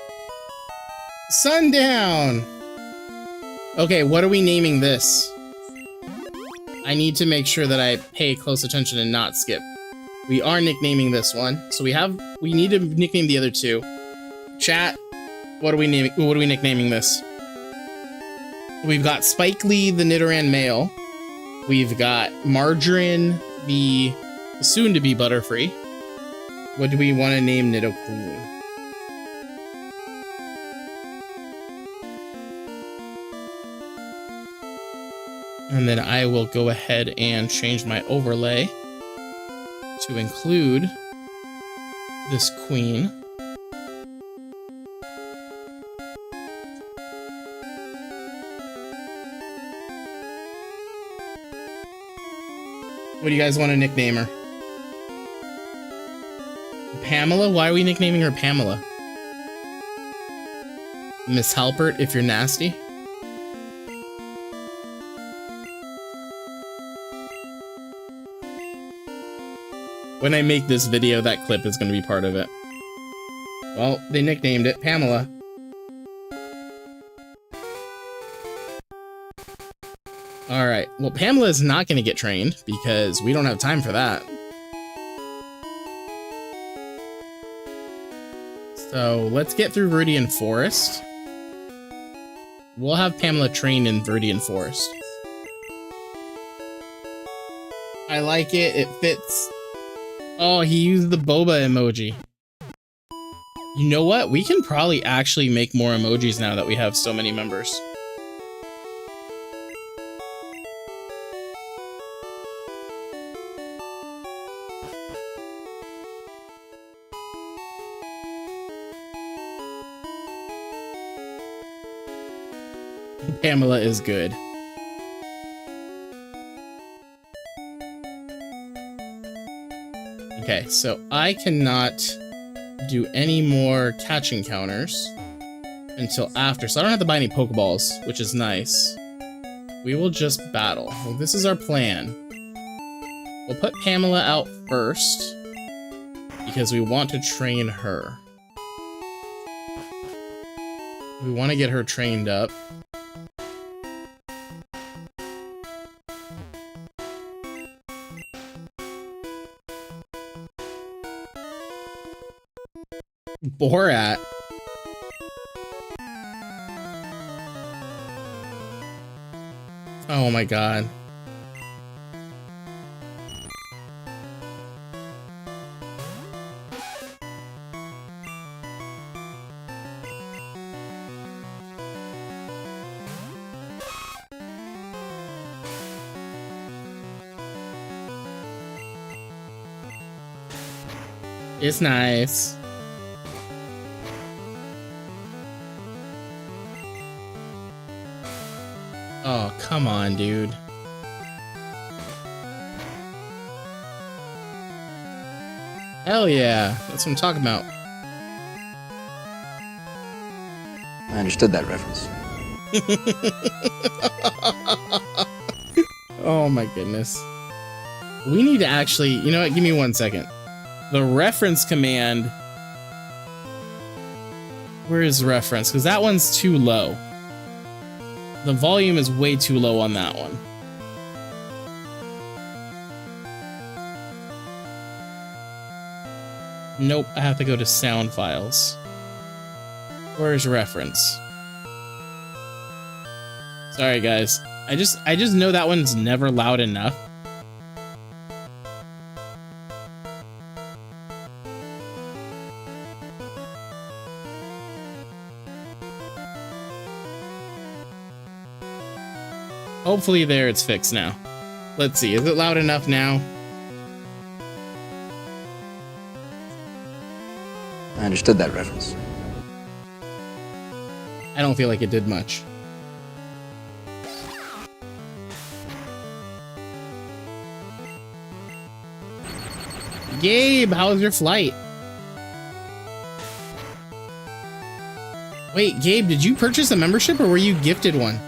Sundown! Okay, what are we naming this? I need to make sure that I pay close attention and not skip. We are nicknaming this one. So we need to nickname the other two. Chat, what are we nicknaming this? We've got Spike Lee, the Nidoran male. We've got Margarine, the soon-to-be Butterfree. What do we want to name Nidoqueen? And then I will go ahead and change my overlay to include this queen. What do you guys want to nickname her? Pamela? Why are we nicknaming her Pamela? Miss Halpert, if you're nasty. When I make this video, that clip is going to be part of it. Well, they nicknamed it Pamela. All right. Well, Pamela is not going to get trained because we don't have time for that. So let's get through Viridian Forest. We'll have Pamela trained in Viridian Forest. I like it. It fits. Oh, he used the boba emoji. You know what? We can probably actually make more emojis now that we have so many members. Pamela is good. Okay, so I cannot do any more catch encounters until after, so I don't have to buy any Pokeballs, which is nice. We will just battle. Well, this is our plan. We'll put Pamela out first because we want to train her. We want to get her trained up. Borat. Oh my god. It's nice. Oh, come on, dude. Hell yeah. That's what I'm talking about. I understood that reference. Oh my goodness. We need to actually, you know what? Give me 1 second. The reference command. Where is reference? Because that one's too low. The volume is way too low on that one. Nope, I have to go to sound files. Where's reference? Sorry guys. I just know that one's never loud enough. Hopefully there it's fixed now. Let's see, is it loud enough now? I understood that reference. I don't feel like it did much. Gabe, how was your flight? Wait, Gabe, did you purchase a membership or were you gifted one?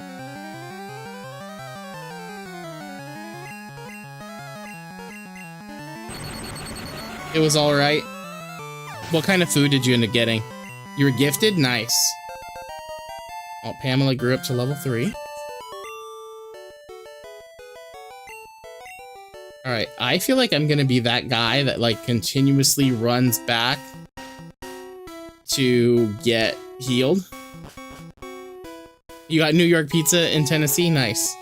It was all right. What kind of food did you end up getting? You were gifted? Nice. Oh, Pamela grew up to level 3. All right, I feel like I'm gonna be that guy that like continuously runs back to get healed. You got New York pizza in Tennessee? Nice.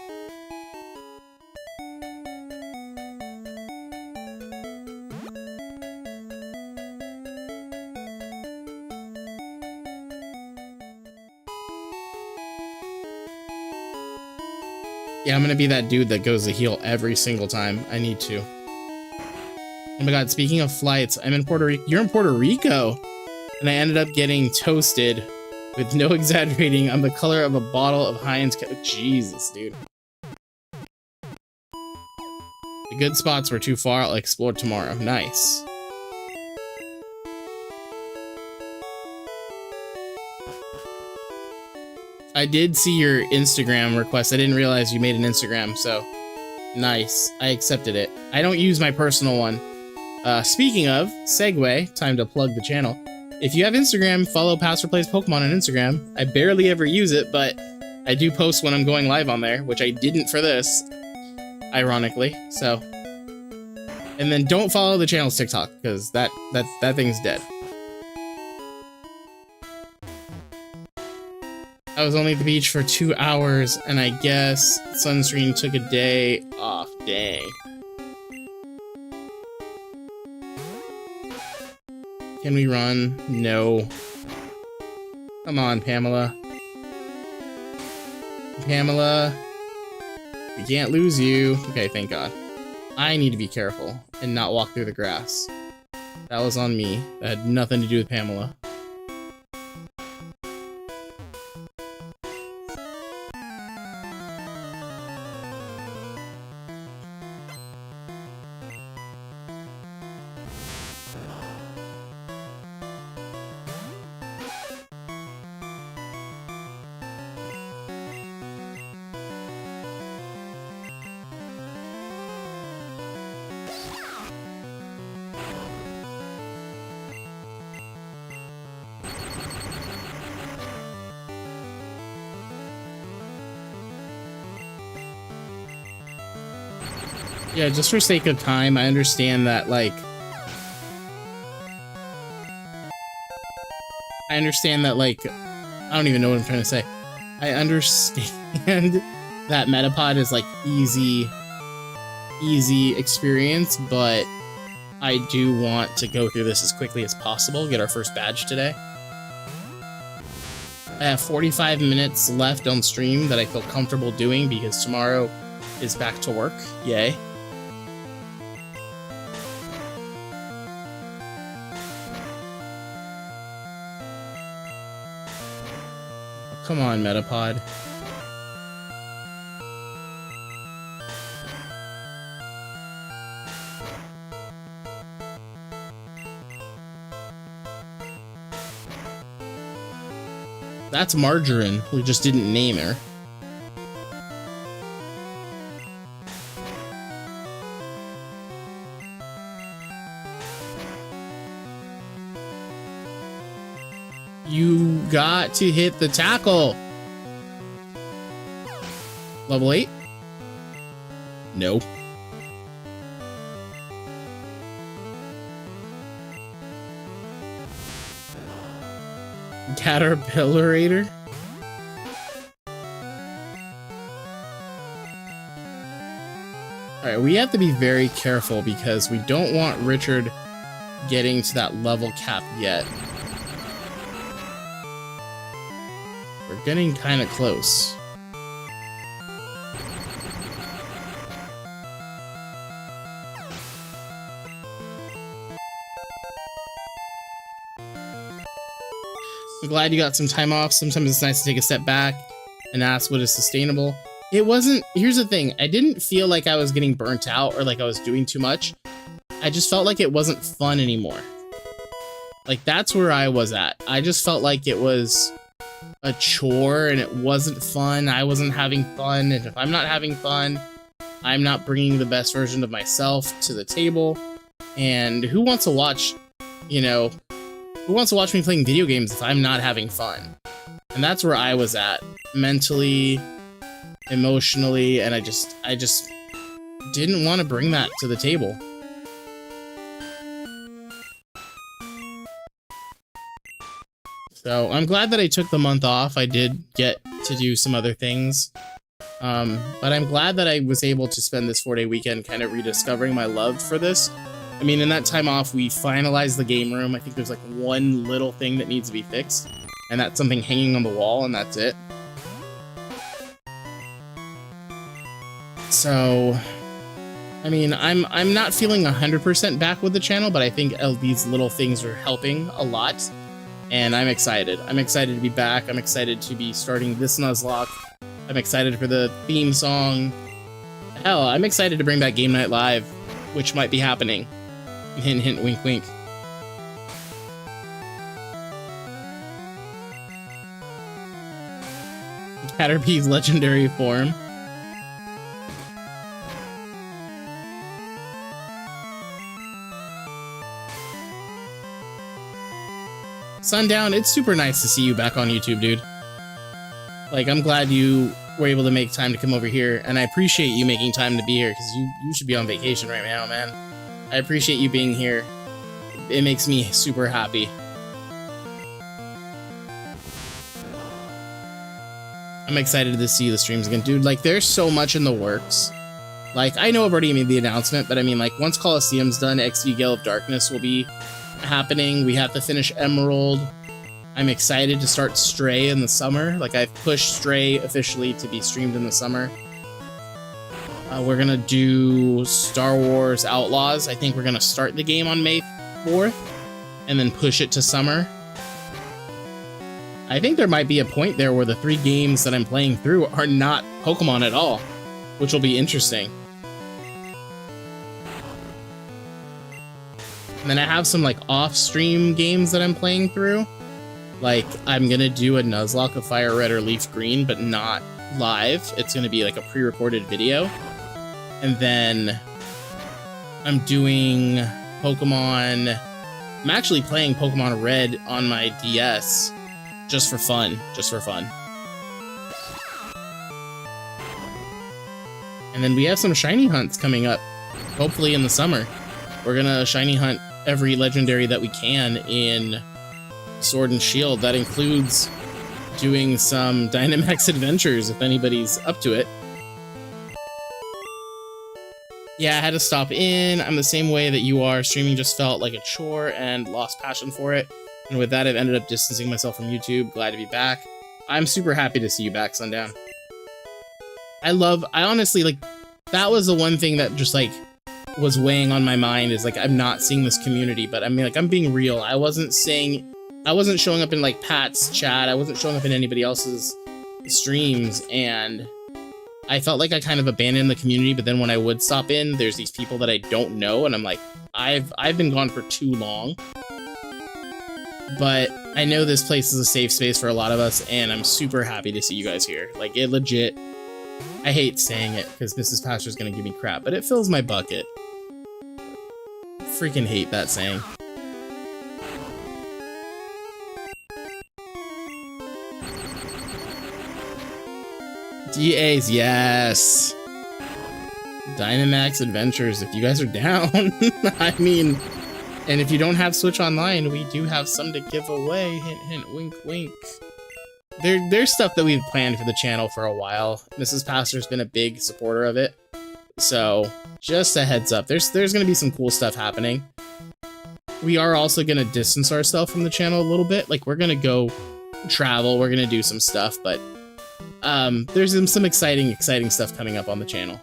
Yeah, I'm gonna be that dude that goes to heal every single time. I need to. Oh my god, speaking of flights, I'm in Puerto Rico. You're in Puerto Rico! And I ended up getting toasted, with no exaggerating, on the color of a bottle of Heinz. Jesus, dude. The good spots were too far. I'll explore tomorrow. Nice. I did see your Instagram request. I didn't realize you made an Instagram, so nice. I accepted it. I don't use my personal one. Speaking of, segue, time to plug the channel. If you have Instagram, follow Pastor Plays Pokemon on Instagram. I barely ever use it, but I do post when I'm going live on there, which I didn't for this, ironically. So, and then don't follow the channel's TikTok because that thing's dead. I was only at the beach for 2 hours, and I guess sunscreen took a day off. Dang. Can we run? No. Come on, Pamela. Pamela. We can't lose you. Okay, thank God. I need to be careful and not walk through the grass. That was on me. That had nothing to do with Pamela. Yeah, just for sake of time, I understand that, like... I don't even know what I'm trying to say. I understand that Metapod is, like, easy experience, but I do want to go through this as quickly as possible, get our first badge today. I have 45 minutes left on stream that I feel comfortable doing because tomorrow is back to work. Yay. Come on, Metapod. That's Margarine. We just didn't name her. You got to hit the tackle. Level 8? No. Caterpillator? Alright, we have to be very careful because we don't want Richard getting to that level cap yet. We're getting kind of close. I'm glad you got some time off. Sometimes it's nice to take a step back and ask what is sustainable. It wasn't... Here's the thing. I didn't feel like I was getting burnt out or like I was doing too much. I just felt like it wasn't fun anymore. Like, that's where I was at. I just felt like it was a chore and it wasn't fun. I wasn't having fun. And if I'm not having fun, I'm not bringing the best version of myself to the table. And who wants to watch, you know... Who wants to watch me playing video games if I'm not having fun? And that's where I was at, mentally, emotionally, and I just didn't want to bring that to the table. So I'm glad that I took the month off. I did get to do some other things. But I'm glad that I was able to spend this 4-day weekend kind of rediscovering my love for this. I mean, in that time off, we finalized the game room. I think there's like one little thing that needs to be fixed, and that's something hanging on the wall, and that's it. So, I mean, I'm not feeling 100% back with the channel, but I think these little things are helping a lot, and I'm excited. I'm excited to be back. I'm excited to be starting this Nuzlocke. I'm excited for the theme song. Hell, I'm excited to bring back Game Night Live, which might be happening. Hint, hint, wink, wink. Caterpie's legendary form. Sundown, it's super nice to see you back on YouTube, dude. Like, I'm glad you were able to make time to come over here, and I appreciate you making time to be here, because you should be on vacation right now, man. I appreciate you being here. It makes me super happy. I'm excited to see the streams again. Dude, like, there's so much in the works. Like, I know I've already made the announcement, but I mean, like, once Coliseum's done, XV Gale of Darkness will be happening. We have to finish Emerald. I'm excited to start Stray in the summer. Like, I've pushed Stray officially to be streamed in the summer. We're gonna do Star Wars Outlaws. I think we're gonna start the game on May 4th and then push it to summer. I think there might be a point there where the 3 games that I'm playing through are not Pokemon at all, which will be interesting. And then I have some like off-stream games that I'm playing through. Like, I'm gonna do a Nuzlocke of Fire Red or Leaf Green, but not live. It's gonna be like a pre-recorded video. And then I'm doing Pokemon. I'm actually playing Pokemon Red on my DS just for fun. And then we have some shiny hunts coming up, hopefully in the summer. We're gonna shiny hunt every legendary that we can in Sword and Shield. That includes doing some Dynamax adventures if anybody's up to it. Yeah, I had to stop in. I'm the same way that you are. Streaming just felt like a chore and lost passion for it. And with that, I've ended up distancing myself from YouTube. Glad to be back. I'm super happy to see you back, Sundown. I honestly, like, that was the one thing that just, like, was weighing on my mind is, like, I'm not seeing this community. But, I mean, like, I'm being real. I wasn't showing up in, like, Pat's chat. I wasn't showing up in anybody else's streams. And I felt like I kind of abandoned the community. But then when I would stop in, there's these people that I don't know. And I'm like, I've been gone for too long. But I know this place is a safe space for a lot of us, and I'm super happy to see you guys here. Like, it legit, I hate saying it because Mrs. Pastor's gonna give me crap, but it fills my bucket. Freaking hate that saying. DAs, yes. Dynamax Adventures, if you guys are down. I mean, and if you don't have Switch Online, we do have some to give away. Hint, hint, wink, wink. There's stuff that we've planned for the channel for a while. Mrs. Pastor's been a big supporter of it. So, just a heads up. There's going to be some cool stuff happening. We are also going to distance ourselves from the channel a little bit. Like, we're going to go travel. We're going to do some stuff. But there's some exciting stuff coming up on the channel.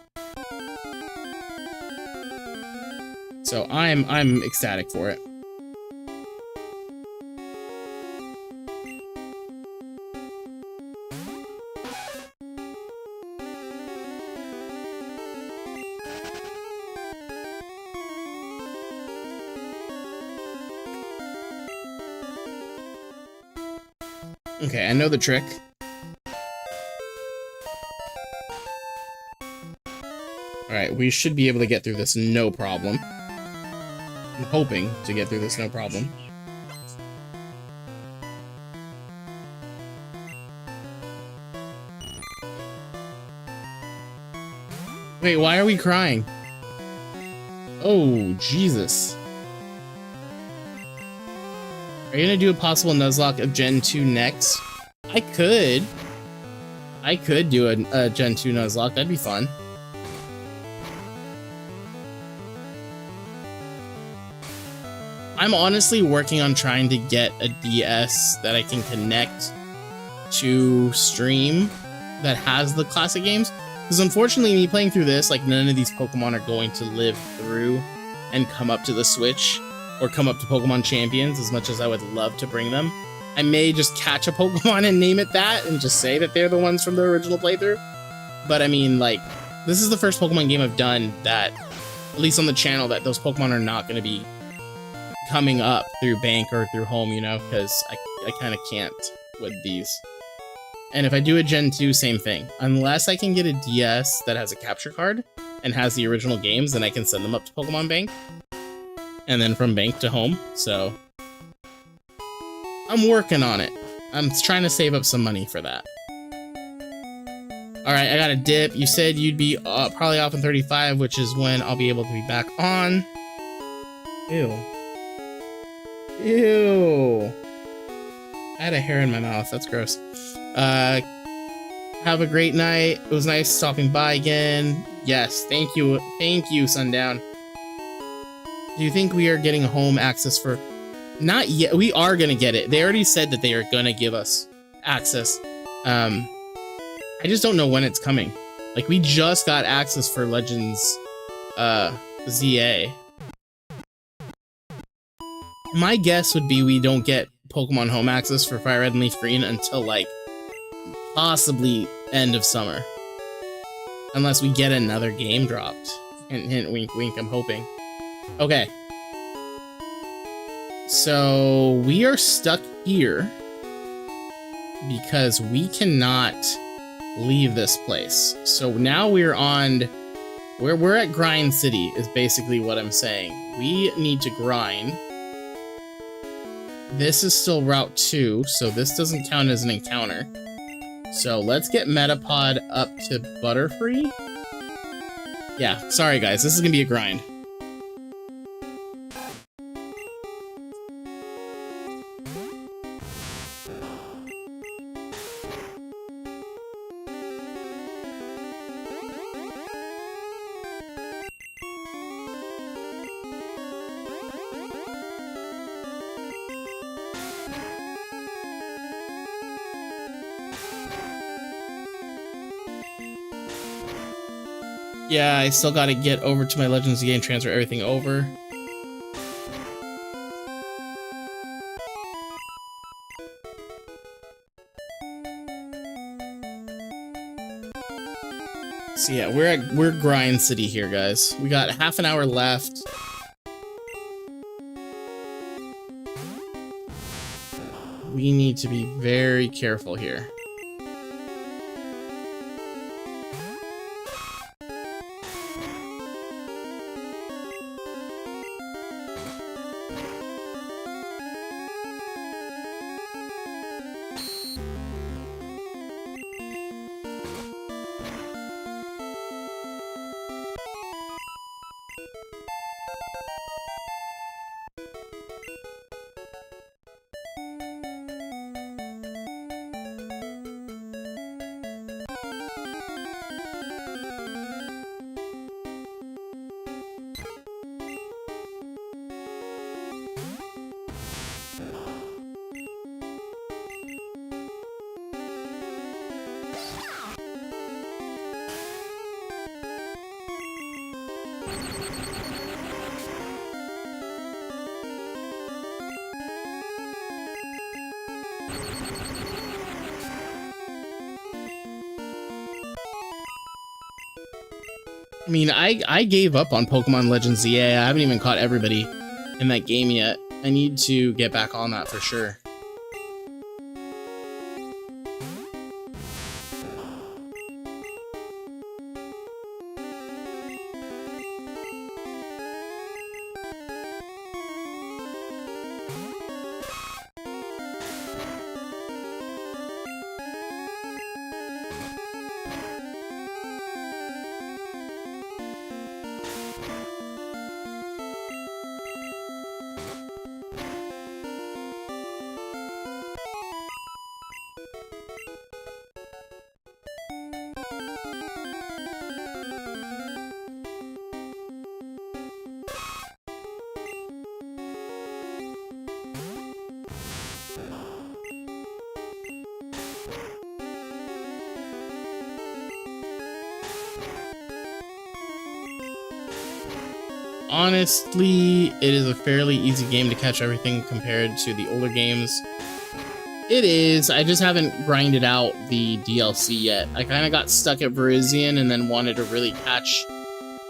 So I'm ecstatic for it. Okay, I know the trick. Alright, we should be able to get through this no problem. I'm hoping to get through this no problem. Wait, why are we crying? Oh, Jesus. Are you gonna do a possible Nuzlocke of Gen 2 next? I could. I could do a Gen 2 Nuzlocke. That'd be fun. I'm honestly working on trying to get a DS that I can connect to stream that has the classic games. Because unfortunately, me playing through this, like, none of these Pokemon are going to live through and come up to the Switch or come up to Pokemon Champions as much as I would love to bring them. I may just catch a Pokemon and name it that and just say that they're the ones from the original playthrough. But I mean, like, this is the first Pokemon game I've done that, at least on the channel, that those Pokemon are not going to be coming up through bank or through home, you know, because I kind of can't with these. And if I do a Gen 2, same thing. Unless I can get a DS that has a capture card and has the original games, then I can send them up to Pokemon Bank. And then from bank to home. So I'm working on it. I'm trying to save up some money for that. All right, I got a dip. You said you'd be probably off in 35, which is when I'll be able to be back on. Ew. Ew. I had a hair in my mouth. That's gross. Have a great night. It was nice stopping by again. Yes, thank you. Thank you, Sundown. Do you think we are getting home access for... Not yet. We are going to get it. They already said that they are going to give us access. I just don't know when it's coming. Like, we just got access for Legends ZA. My guess would be we don't get Pokemon Home access for Fire Red and Leaf Green until, like, possibly end of summer. Unless we get another game dropped. Hint, hint, wink, wink, I'm hoping. Okay. So, we are stuck here because we cannot leave this place. So now we're on... We're at Grind City, is basically what I'm saying. We need to grind. This is still Route 2, so this doesn't count as an encounter. So let's get Metapod up to Butterfree. Yeah, sorry guys, this is gonna be a grind. Yeah, I still gotta get over to my Legends game and transfer everything over. So yeah, we're Grind City here, guys. We got half an hour left. We need to be very careful here. I mean, I gave up on Pokemon Legends ZA. I haven't even caught everybody in that game yet. I need to get back on that for sure. Honestly, it is a fairly easy game to catch everything compared to the older games. It is. I just haven't grinded out the DLC yet. I kind of got stuck at Virizion and then wanted to really catch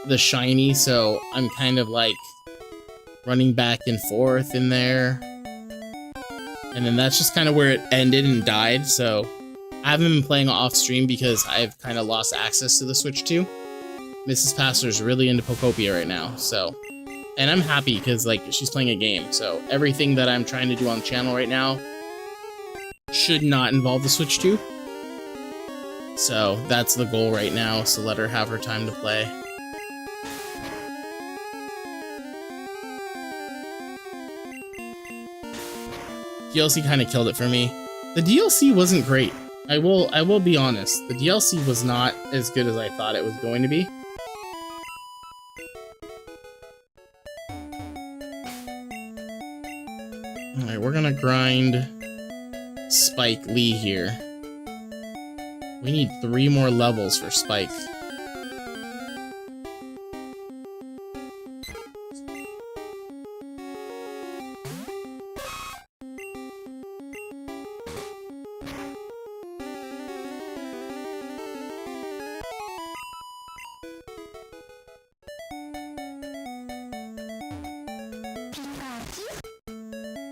the shiny, so I'm kind of like running back and forth in there. And then that's just kind of where it ended and died, so I haven't been playing off stream because I've kind of lost access to the Switch 2. Mrs. Pastor's really into Pokopia right now, so... And I'm happy because, like, she's playing a game, so everything that I'm trying to do on the channel right now should not involve the Switch 2. So that's the goal right now, so let her have her time to play. DLC kind of killed it for me. The DLC wasn't great. I will be honest. The DLC was not as good as I thought it was going to be. Alright, we're gonna grind Spike Lee here. We need 3 more levels for Spike.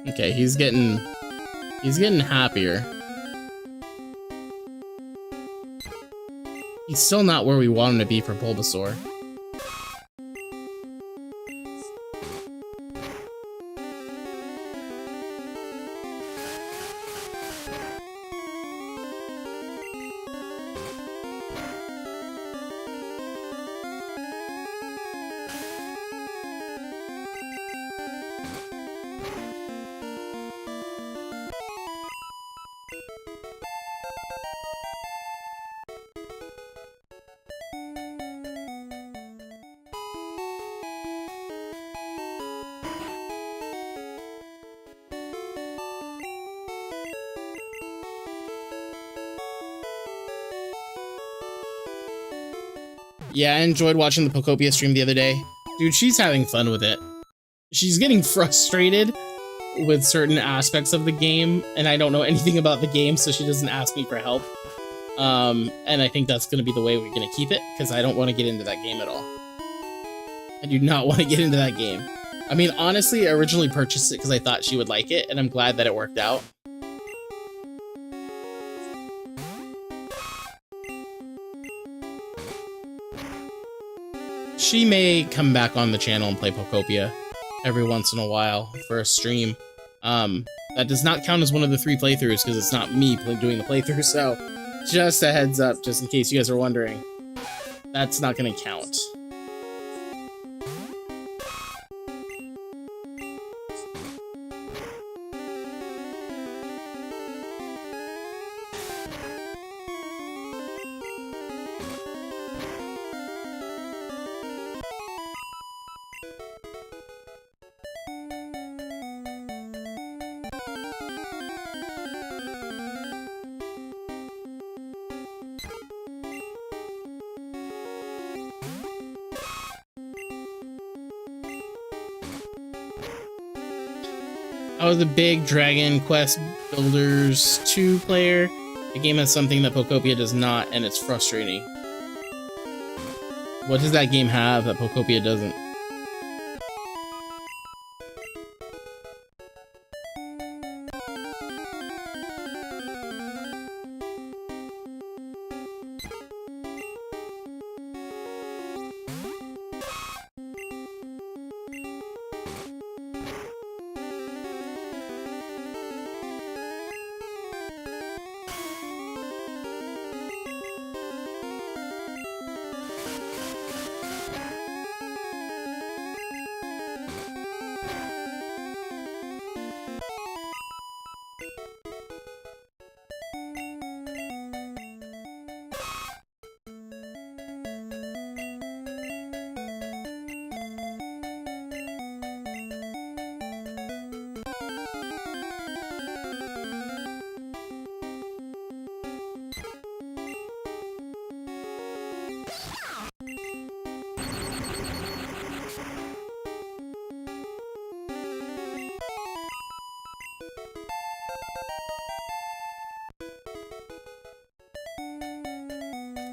Okay, he's getting happier. He's still not where we want him to be for Bulbasaur. Yeah, I enjoyed watching the Pokopia stream the other day. Dude, she's having fun with it. She's getting frustrated with certain aspects of the game, and I don't know anything about the game, so she doesn't ask me for help. And I think that's going to be the way we're going to keep it, because I don't want to get into that game at all. I do not want to get into that game. I mean, honestly, I originally purchased it because I thought she would like it, and I'm glad that it worked out. She may come back on the channel and play Pokopia every once in a while for a stream. That does not count as one of the 3 playthroughs because it's not me doing the playthrough, so just a heads up, just in case you guys are wondering. That's not going to count. I was a big Dragon Quest Builders 2 player. The game has something that Pokopia does not, and it's frustrating. What does that game have that Pokopia doesn't?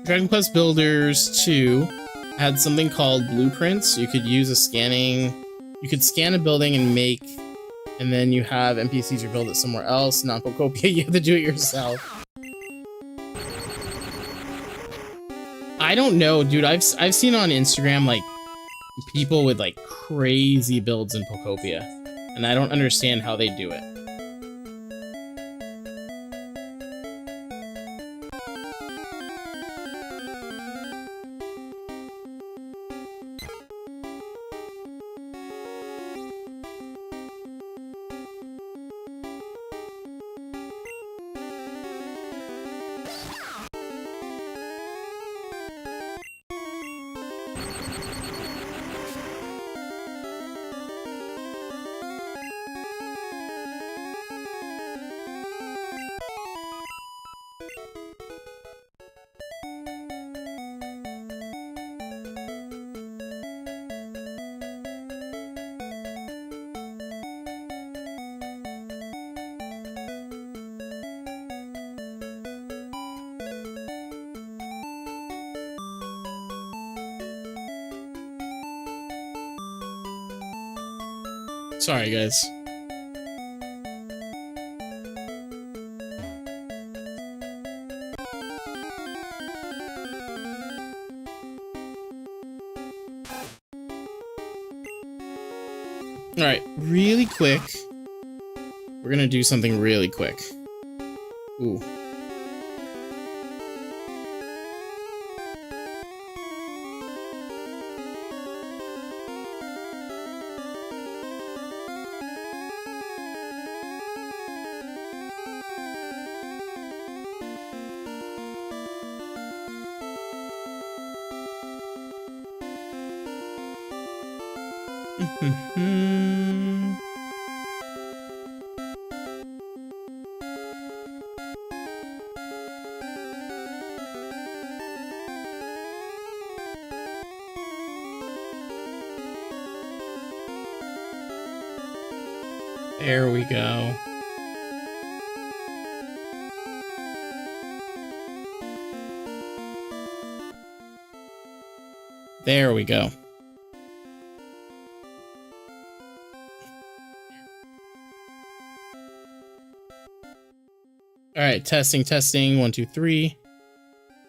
Dragon Quest Builders 2 had something called blueprints. You could use a scanning... You could scan a building and make... And then you have NPCs rebuild it somewhere else. Not Pokopia, you have to do it yourself. I don't know, dude. I've seen on Instagram, like, people with, like, crazy builds in Pokopia. And I don't understand how they do it. Sorry, guys. All right, really quick. We're gonna do something really quick. Ooh. There we go. There we go. All right, testing, testing, 1, 2, 3.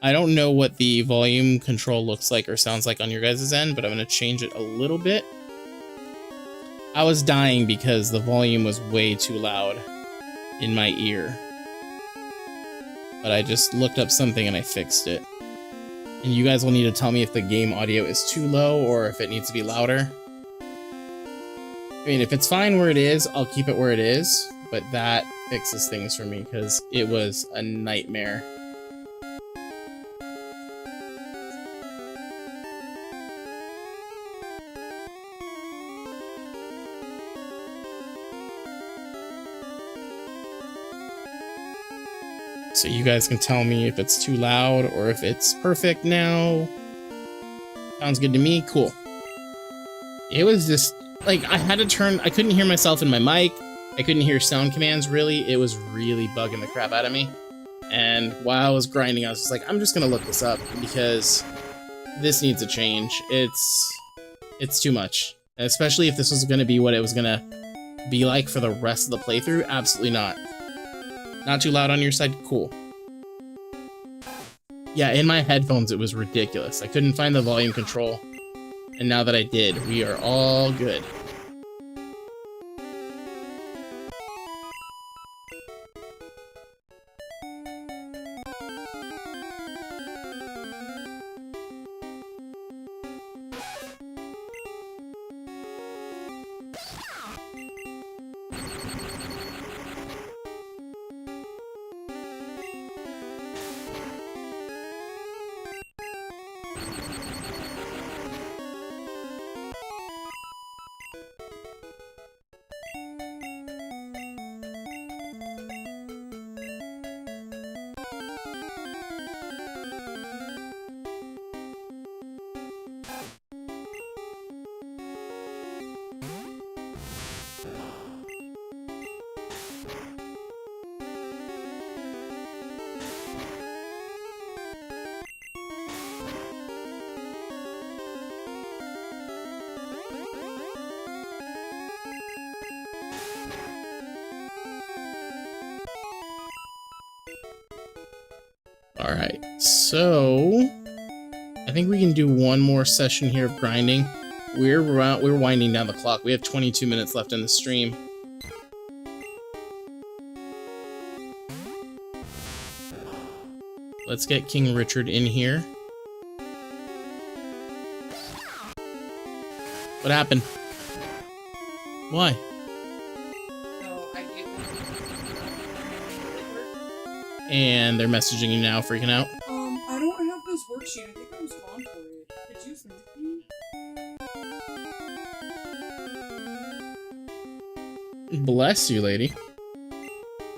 I don't know what the volume control looks like or sounds like on your guys' end, but I'm gonna change it a little bit. I was dying because the volume was way too loud in my ear. But I just looked up something and I fixed it. And you guys will need to tell me if the game audio is too low or if it needs to be louder. I mean, if it's fine where it is, I'll keep it where it is. But that fixes things for me because it was a nightmare. So you guys can tell me if it's too loud or if it's perfect now. Sounds good to me. Cool. It was just like I had to turn, I couldn't hear myself in my mic. I couldn't hear sound commands really. It was really bugging the crap out of me. And while I was grinding, I was just like, I'm just gonna look this up because this needs a change. It's too much. Especially if this was gonna be what it was gonna be like for the rest of the playthrough. Absolutely not. Not too loud on your side? Cool. Yeah, in my headphones it was ridiculous. I couldn't find the volume control. And now that I did, we are all good. Alright, so I think we can do one more session here of grinding. We're winding down the clock. We have 22 minutes left in the stream. Let's get King Richard in here. What happened? Why? And they're messaging you now, freaking out. I don't have this worksheet. I think I was gone for it. Did you send it to me? Bless you, lady.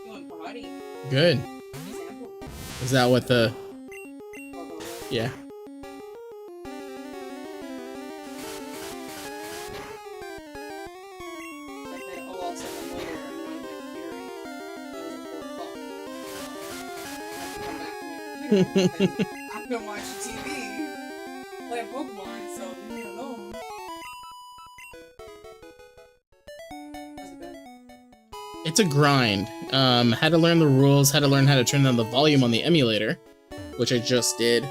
Feeling body. Good. Example. Is that what the... Yeah. I'm gonna watch TV, play Pokémon, so leave me alone. it's a grind. Had to learn the rules, had to learn how to turn down the volume on the emulator, which I just did.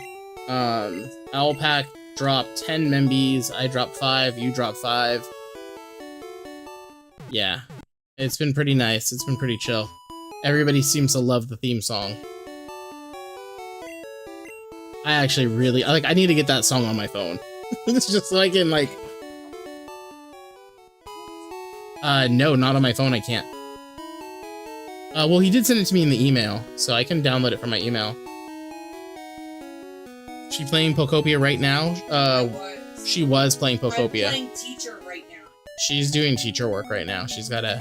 Owlpack dropped 10 Membies, I dropped 5, you dropped 5. Yeah, it's been pretty nice, it's been pretty chill. Everybody seems to love the theme song. I actually really, I need to get that song on my phone. It's just so I can, like... no, not on my phone, I can't. Well, he did send it to me in the email, so I can download it from my email. She playing Pokopia right now? She was playing Pokopia. I'm playing teacher right now. She's doing teacher work right now. She's gotta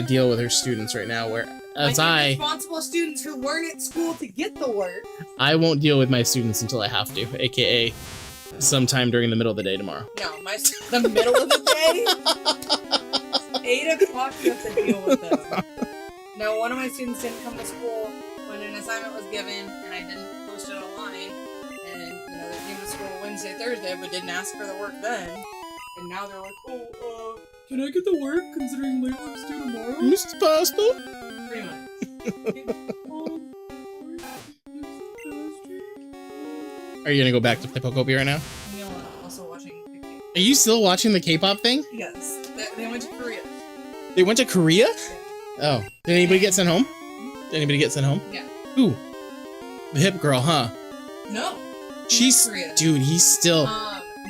deal with her students right now, responsible students who weren't at school to get the work. I won't deal with my students until I have to, aka sometime during the middle of the day tomorrow. No, the middle of the day? 8 o'clock you have to deal with them. No, one of my students didn't come to school when an assignment was given, and I didn't post it online. And, you know, they came to school Wednesday, Thursday, but didn't ask for the work then. And now they're like, oh, can I get the work considering late work's due tomorrow? Mr. Pastor? Pretty much. Are you gonna go back to play Pokopia right now? I'm also watching the K-pop. Are you still watching the K-pop thing? Yes. They went to Korea. They went to Korea? Oh. Did anybody get sent home? Did anybody get sent home? Yeah. Ooh. The hip girl, huh? No. She's... Korea. Dude, he's still...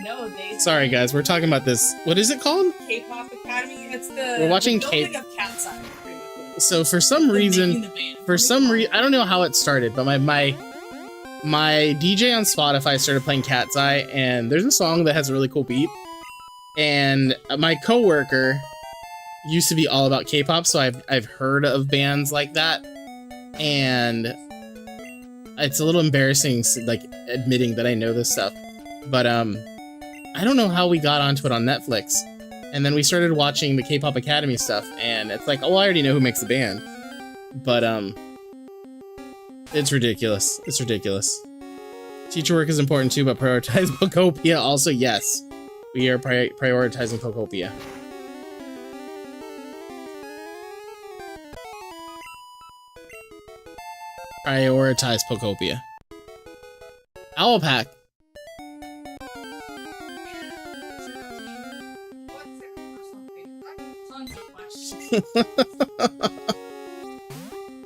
No, they... Sorry, guys. We're talking about this. What is it called? K-pop Academy. It's the... We're watching building of Cat's Eye, pretty much. So for some reason... I don't know how it started, but my DJ on Spotify started playing Cat's Eye, and there's a song that has a really cool beat. And my coworker used to be all about K-pop, so I've heard of bands like that, and it's a little embarrassing, like, admitting that I know this stuff. But I don't know how we got onto it on Netflix, and then we started watching the K-pop Academy stuff, and it's like, oh, I already know who makes the band, but it's ridiculous. It's ridiculous. Teacher work is important too, but prioritize Pokopia also. Yes, we are prioritizing Pokopia. Prioritize Pokopia. Owlpack.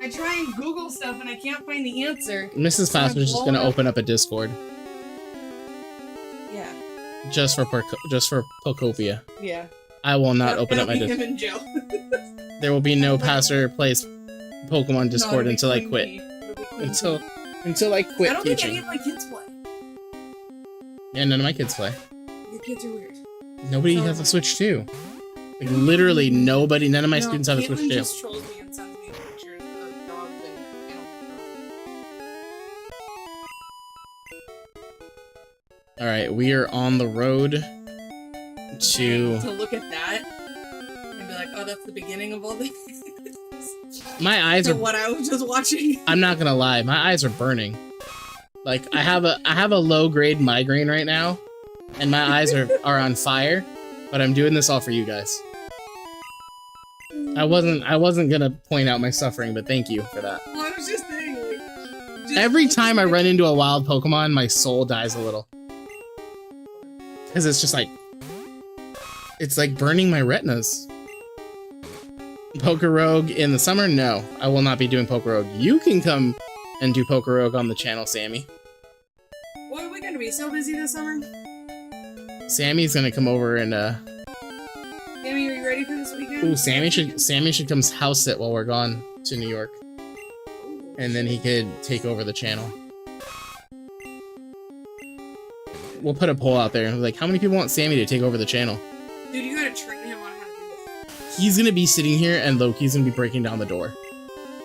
I try and Google stuff and I can't find the answer. Mrs. Fastman's just gonna open up a Discord. Yeah. Just for Pokopia. Yeah. I will not open up my Discord. Him in jail. There will be no Pastor Plays Pokemon Discord until I quit. Until I quit I don't think teaching. any of my kids play. Yeah, none of my kids play. Your kids are weird. Nobody has a Switch 2. Like, literally nobody, none of my students have a Switch 2. Just trolls me and sends me pictures of dogs and Alright, we are on the road to look at that and be like, oh, that's the beginning of all this. My eyes are what I was just watching. I'm not gonna lie, my eyes are burning. Like, I have a low grade migraine right now, and my eyes are on fire, but I'm doing this all for you guys. I wasn't gonna point out my suffering, but thank you for that. Well, I was just saying, like, Every time I run into a wild Pokemon, my soul dies a little. Because it's just like, it's like burning my retinas. Pokerogue in the summer? No, I will not be doing Pokerogue. You can come and do Pokerogue on the channel, Sammy. What are we gonna be so busy this summer? Sammy's gonna come over and Sammy, are you ready for this weekend? ooh, Sammy should come house sit while we're gone to New York. And then he could take over the channel. We'll put a poll out there, like, how many people want Sammy to take over the channel? Dude, you gotta train him on how to do this. He's gonna be sitting here and Loki's gonna be breaking down the door.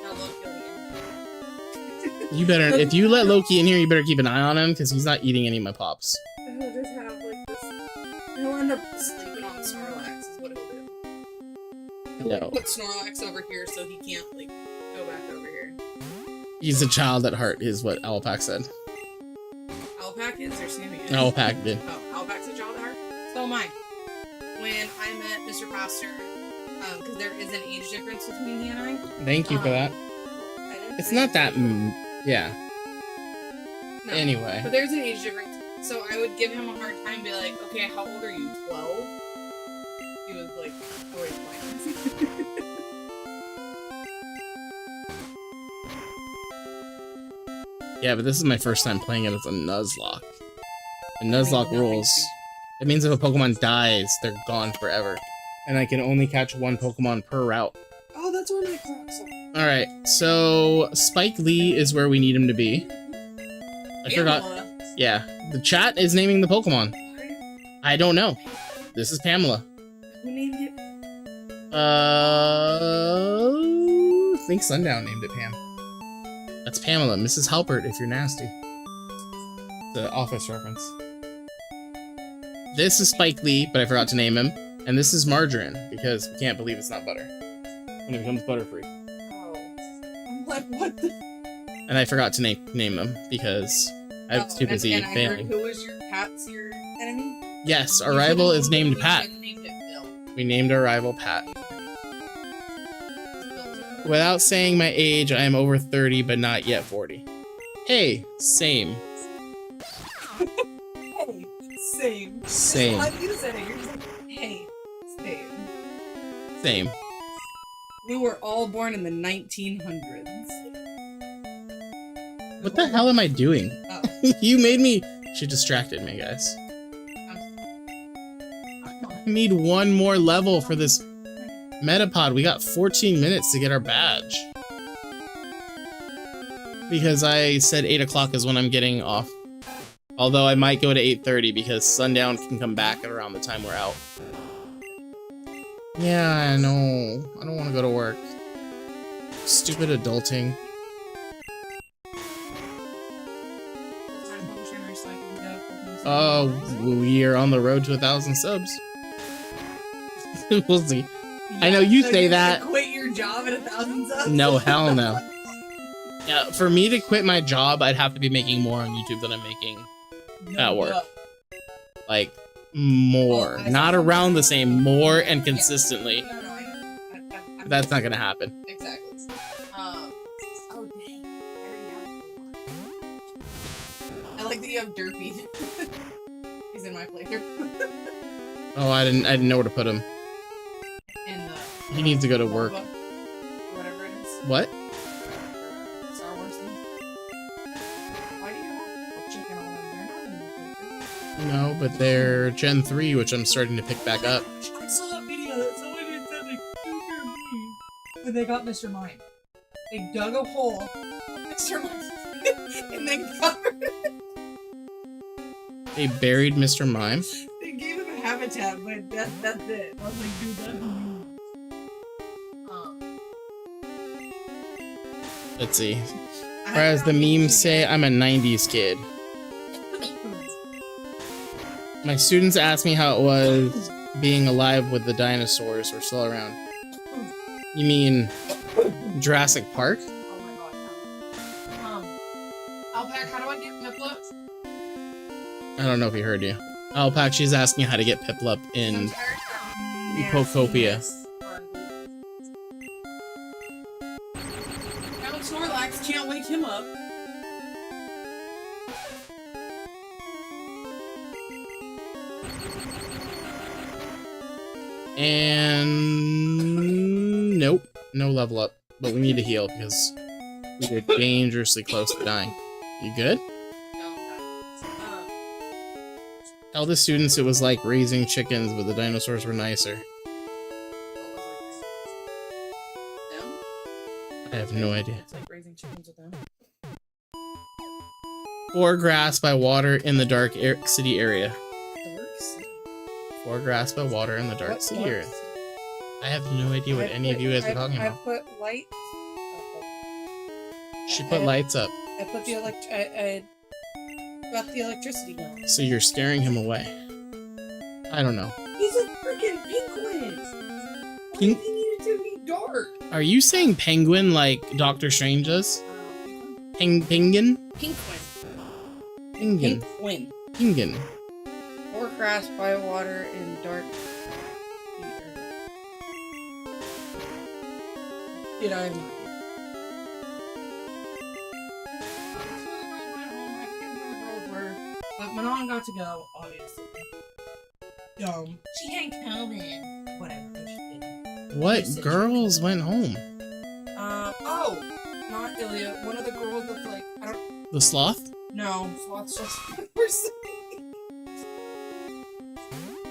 No, Loki. You better, if you let Loki in here, you better keep an eye on him, because he's not eating any of my pops. He'll just have, like, this... He'll end up sleeping on the Snorlax, is what he'll do. He'll, like, No. put Snorlax over here so he can't, like, go back over here. He's a child at heart, is what Owlpack said. Owlpack is, or Sammy is? Owlpack did. Oh, Owlpack's a child at heart? So am I. When I met Mr. Foster, Because there is an age difference between he and I. Thank you for that. I didn't It's say not that. Yeah. No. Anyway. But there's an age difference. So I would give him a hard time, be like, okay, how old are you? 12? He was like, always playing. Yeah, but this is my first time playing it as a Nuzlocke. And Nuzlocke rules. It means if a Pokemon dies, they're gone forever. And I can only catch one Pokemon per route. Oh, that's where my Crocs are. Alright, so Spike Lee is where we need him to be. I forgot. Yeah, the chat is naming the Pokemon. I don't know. This is Pamela. Who named it? I think Sundown named it Pam. That's Pamela, Mrs. Halpert if you're nasty. The Office reference. This is Spike Lee, but I forgot to name him. And this is Margarine, because we can't believe it's not butter. When it becomes Butterfree. Oh. I'm like, what the? And I forgot to name them, because I was too busy and I heard, failing. who was your Pat's your enemy? Yes, our rival is named Pat. Named it Bill. We named our rival Pat. Without saying my age, I am over 30, but not yet 40. Hey, same. Hey, same. Same. How you said it? You're just like, hey, same. Same. We were all born in the 1900s. What the hell am I doing? Oh. You made me... She distracted me, guys. I need one more level for this Metapod. We got 14 minutes to get our badge. Because I said 8 o'clock is when I'm getting off. Although I might go to 8:30 because sundown can come back at around the time we're out. Yeah, I know. I don't want to go to work. Stupid adulting. We are on the road to 1,000 subs. We'll see. Yeah, I know you so say you that. Quit your job at 1,000 subs? No, hell no. Yeah, for me to quit my job, I'd have to be making more on YouTube than I'm making at work. Like, more. Oh, Not around the same, more and consistently. No, I know. That's not gonna happen. Exactly. Oh, dang. I like that you have Derpy. He's in my playthrough. Oh, I didn't know where to put him. In the He needs to go to work. or whatever it is. What? Star Wars thing. Why do you have chicken on them? They're not in the playthrough. No, but they're Gen 3, which I'm starting to pick back up. I saw that video that somebody had said like when they got Mr. Mime. They dug a hole, Mr. Mime, and then covered it. They buried Mr. Mime. They gave him a habitat, but that's it. I was like, dude, that's Let's see. Or as the memes say, I'm a 90s kid. My students asked me how it was being alive with the dinosaurs were still around. You mean Jurassic Park? Oh my god. Alpac, how do I get Piplup? I don't know if he heard you. Alpac, she's asking how to get Piplup in Pokopia. Now Snorlax can't wake him up. And nope, no level up. But we need to heal because we are dangerously close to dying. You good? Tell the students it was like raising chickens, but the dinosaurs were nicer. I have no idea. It's like raising chickens with them. Four grass by water in the dark city area. Dark City? Four grass by water in the dark What city dark area. city? I have no idea what any of you guys are talking I about. put lights. She put lights up, I put the I got the electricity going. so you're scaring him away. I don't know. He's a freaking penguin! Why Pink- does he need it to be dark? Are you saying penguin like Doctor Strange does? Penguin? Penguin. Penguin. Penguin. Penguin. Or grass by water in dark. Did I? But Manon got to go, obviously. She had COVID. Whatever. She didn't. What girls went home? Oh, not Ilya. One of the girls that's like, I don't. The sloth? No, Sloth's just. Her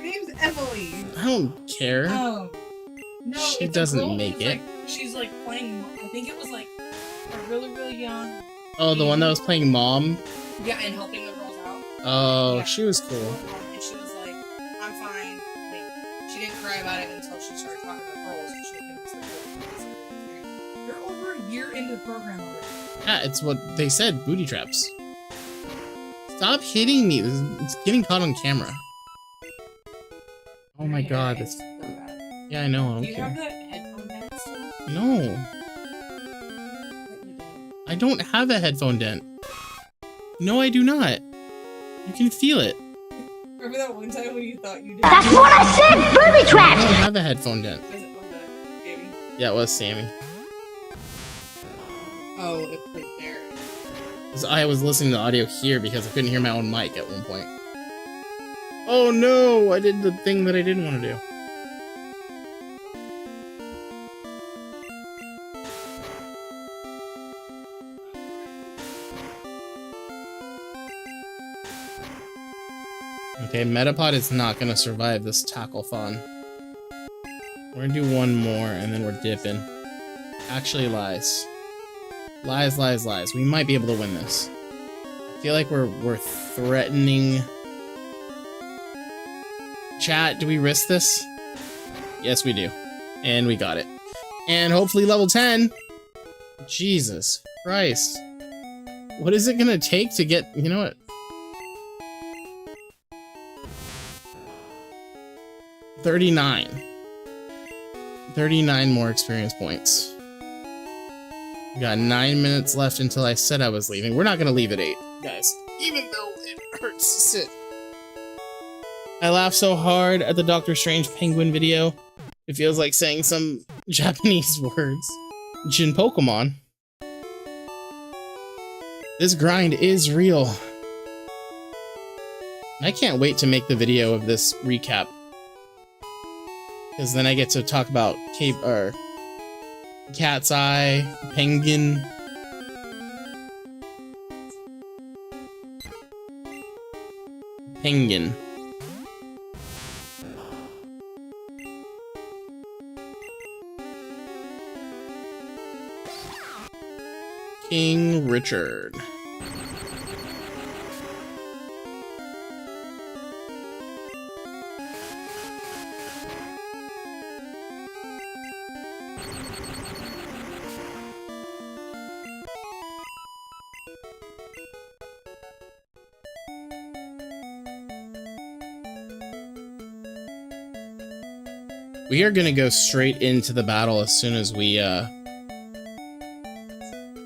name's Emily. I don't care. No, She it's a doesn't girl make who's, it. Like, she's like playing. I think it was like a really, really young. Oh, the one that was playing mom? Yeah, and helping the girls out. Oh, Yeah. she was cool. And she was like, I'm fine. Like, she didn't cry about it until she started talking to the girls. And she convinced the girls. You're over a year into the program already. Yeah, it's what they said, booty traps. Stop hitting me. It's getting caught on camera. Oh my god. This... Yeah, I know. I don't Do you have care. the headphone dent still? No. I don't have a headphone dent. No, I do not. You can feel it. Remember that one time when you thought you did? That's what I said! Booby I traps! don't have a headphone dent. Was it from the baby? Yeah, it was Sammy. Oh, it put there. 'Cause I was listening to audio here because I couldn't hear my own mic at one point. Oh no! I did the thing that I didn't want to do. Okay, Metapod is not gonna survive this tackle-thon. We're gonna do one more and then we're dipping. Actually lies. Lies, lies, lies. We might be able to win this. I feel like we're threatening. Chat, do we risk this? Yes, we do. And we got it. And hopefully level 10. Jesus Christ. What is it gonna take to get, you know what? 39 more experience points. We got 9 minutes left until I said I was leaving. We're not gonna leave at 8, guys. Even though it hurts to sit. I laughed so hard at the Doctor Strange penguin video. It feels like saying some Japanese words. Jin Pokemon. This grind is real. I can't wait to make the video of this recap. Because then I get to talk about Cat's Eye, Penguin. Penguin. King Richard. We are gonna go straight into the battle as soon as we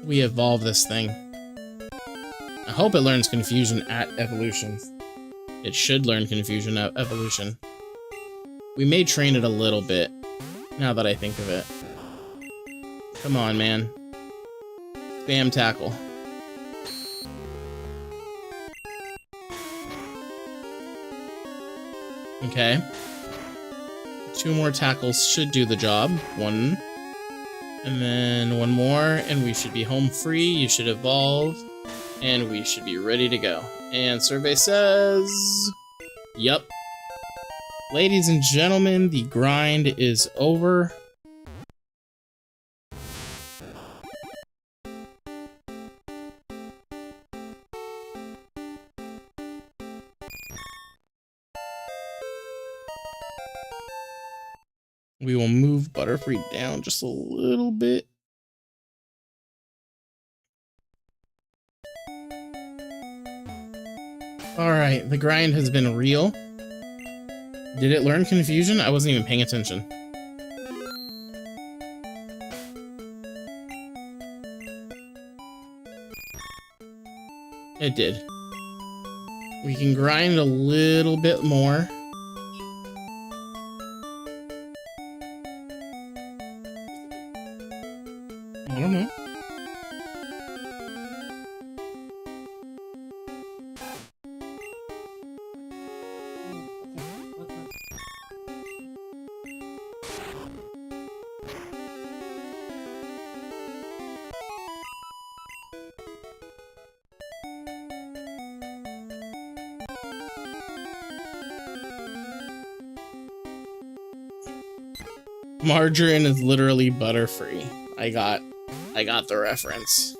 evolve this thing. I hope it learns confusion at evolution. It should learn confusion at evolution. We may train it a little bit, now that I think of it. Come on, man. Spam tackle. Okay. 2 more tackles should do the job. 1. And then 1 more, and we should be home free. You should evolve. And we should be ready to go. And survey says... Yup. Ladies and gentlemen, the grind is over. We will move Butterfree down just a little bit. Alright, the grind has been real. Did it learn confusion? I wasn't even paying attention. It did. We can grind a little bit more. Margarine is literally butter-free. I got the reference.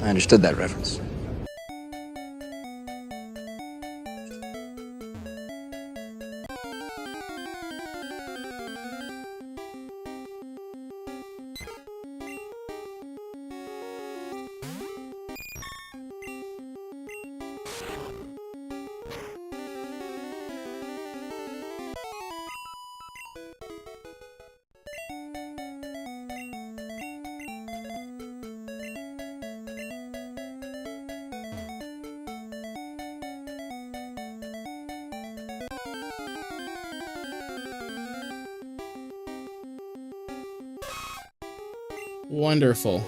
I understood that reference. Wonderful.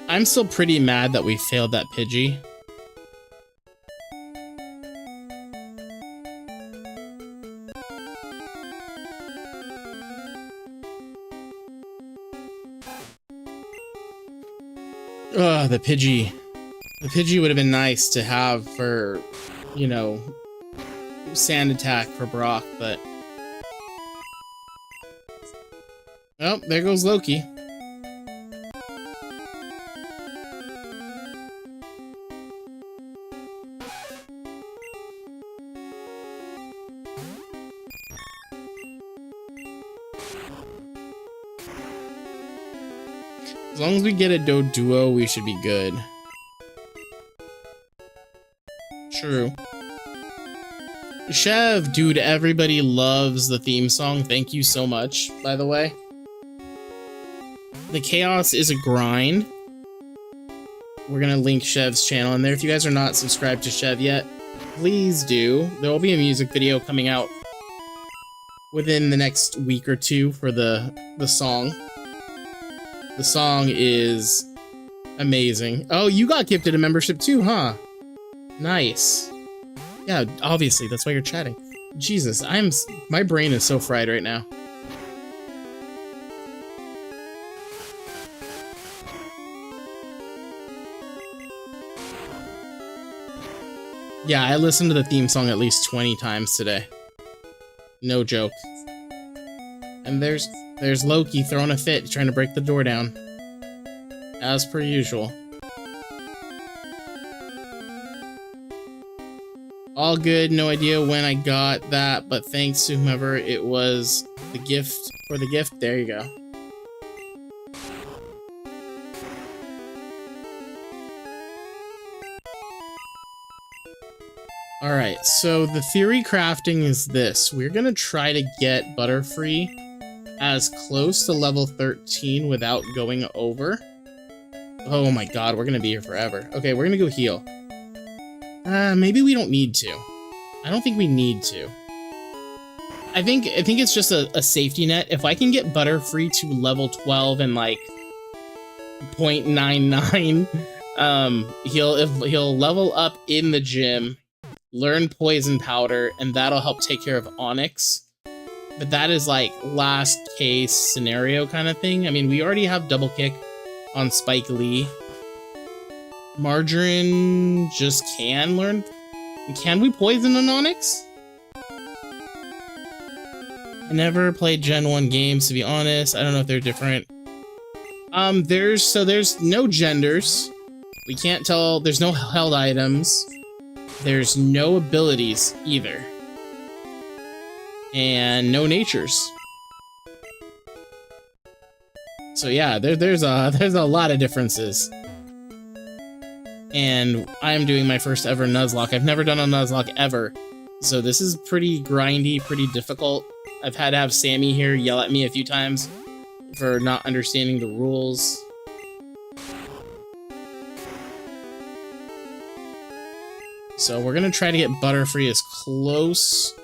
I'm still pretty mad that we failed that Pidgey. Ugh, the Pidgey. The Pidgey would have been nice to have for, you know, sand attack for Brock, but... Oh, there goes Loki. As long as we get a Doduo, we should be good. True. Chev, dude, everybody loves the theme song. Thank you so much, by the way. The chaos is a grind. We're gonna link Chev's channel in there. If you guys are not subscribed to Chev yet, please do. There will be a music video coming out within the next week or two for the song. The song is amazing. Oh, you got gifted a membership too, huh? Nice. Yeah, obviously, that's why you're chatting. Jesus, my brain is so fried right now. Yeah, I listened to the theme song at least 20 times today. No joke. And there's Loki throwing a fit, trying to break the door down. As per usual. All good, no idea when I got that, but thanks to whomever it was the gift for the gift. There you go. Alright, so the theory crafting is this. We're gonna try to get Butterfree as close to level 13 without going over. Oh my god, we're gonna be here forever. Okay, we're gonna go heal. Maybe we don't need to. I don't think we need to. I think it's just a safety net. If I can get Butterfree to level 12 and like 0.99, he'll level up in the gym, learn Poison Powder, and that'll help take care of Onyx. But that is like last case scenario kind of thing. I mean, we already have Double Kick on Spike Lee. Margarine just can learn. Can we poison an Onyx? I never played Gen 1 games, to be honest. I don't know if they're different. There's no genders. We can't tell. There's no held items. There's no abilities either. And no natures. So yeah, there's a lot of differences. And I am doing my first ever Nuzlocke. I've never done a Nuzlocke ever. So this is pretty grindy, pretty difficult. I've had to have Sammy here yell at me a few times for not understanding the rules. So we're gonna try to get Butterfree as close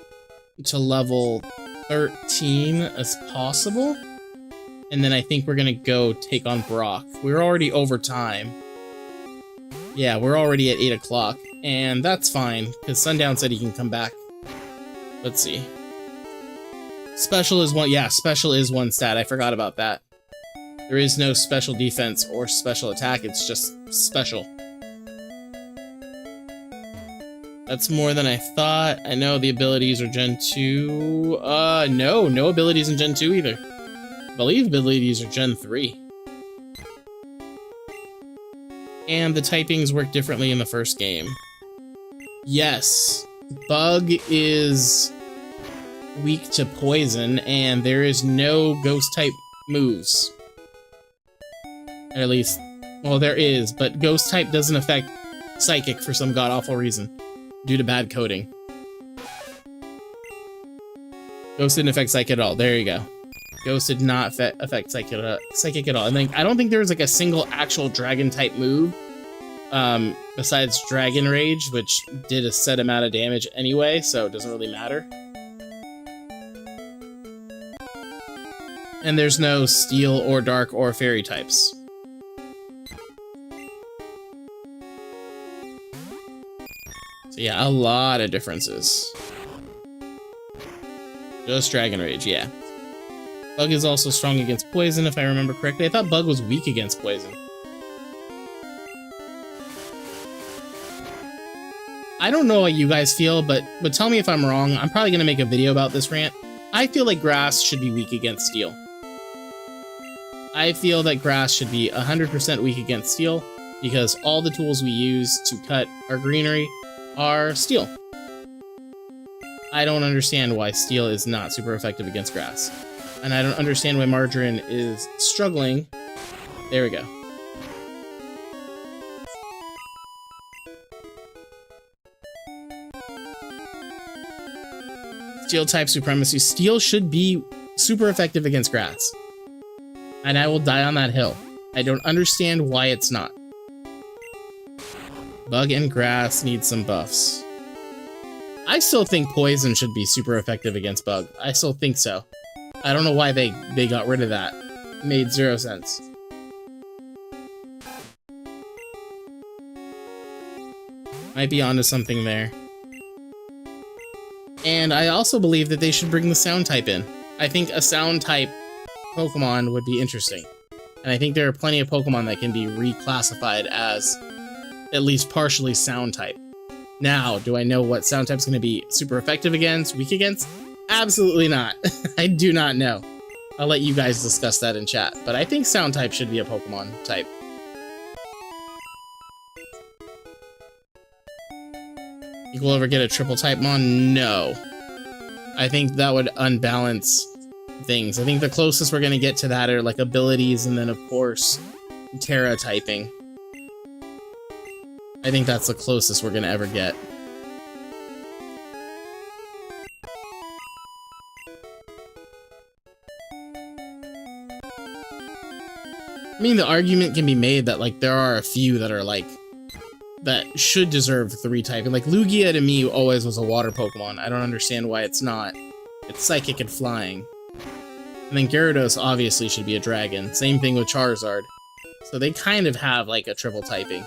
to level 13 as possible. And then I think we're gonna go take on Brock. We're already over time. Yeah, we're already at 8 o'clock. And that's fine, because Sundown said he can come back. Let's see. Special is one, yeah, special is one stat. I forgot about that. There is no special defense or special attack, it's just special. That's more than I thought. I know the abilities are Gen 2. No abilities in Gen 2 either. I believe abilities are Gen 3. And the typings work differently in the first game. Yes, Bug is weak to poison, and there is no ghost type moves. At least, well, there is, but ghost type doesn't affect psychic for some god-awful reason, due to bad coding. Ghost didn't affect psychic at all. There you go. Ghost did not affect psychic at all. And I don't think there was like a single actual dragon type move, besides Dragon Rage, which did a set amount of damage anyway, so it doesn't really matter. And there's no Steel or Dark or Fairy types. So yeah, a lot of differences. Just Dragon Rage, yeah. Bug is also strong against poison, if I remember correctly. I thought Bug was weak against poison. I don't know what you guys feel, but tell me if I'm wrong. I'm probably going to make a video about this rant. I feel like Grass should be weak against Steel. I feel that Grass should be 100% weak against Steel, because all the tools we use to cut our greenery are Steel. I don't understand why Steel is not super effective against Grass. And I don't understand why Margarine is struggling. There we go. Steel type supremacy. Steel should be super effective against Grass. And I will die on that hill. I don't understand why it's not. Bug and Grass need some buffs. I still think Poison should be super effective against Bug. I still think so. I don't know why they got rid of that. It made 0 sense. Might be onto something there. And I also believe that they should bring the sound type in. I think a sound type Pokemon would be interesting. And I think there are plenty of Pokemon that can be reclassified as at least partially sound type. Now, do I know what sound type's going to be super effective against, weak against? Absolutely not. I do not know. I'll let you guys discuss that in chat. But I think sound type should be a Pokemon type. You will ever get a triple type mon? No. I think that would unbalance things. I think the closest we're going to get to that are like abilities and then of course Terra typing. I think that's the closest we're going to ever get. I mean, the argument can be made that like there are a few that are like that should deserve 3 typing. Like Lugia to me always was a water Pokemon. I don't understand why it's not. It's psychic and flying. And then Gyarados obviously should be a dragon. Same thing with Charizard. So they kind of have like a triple typing.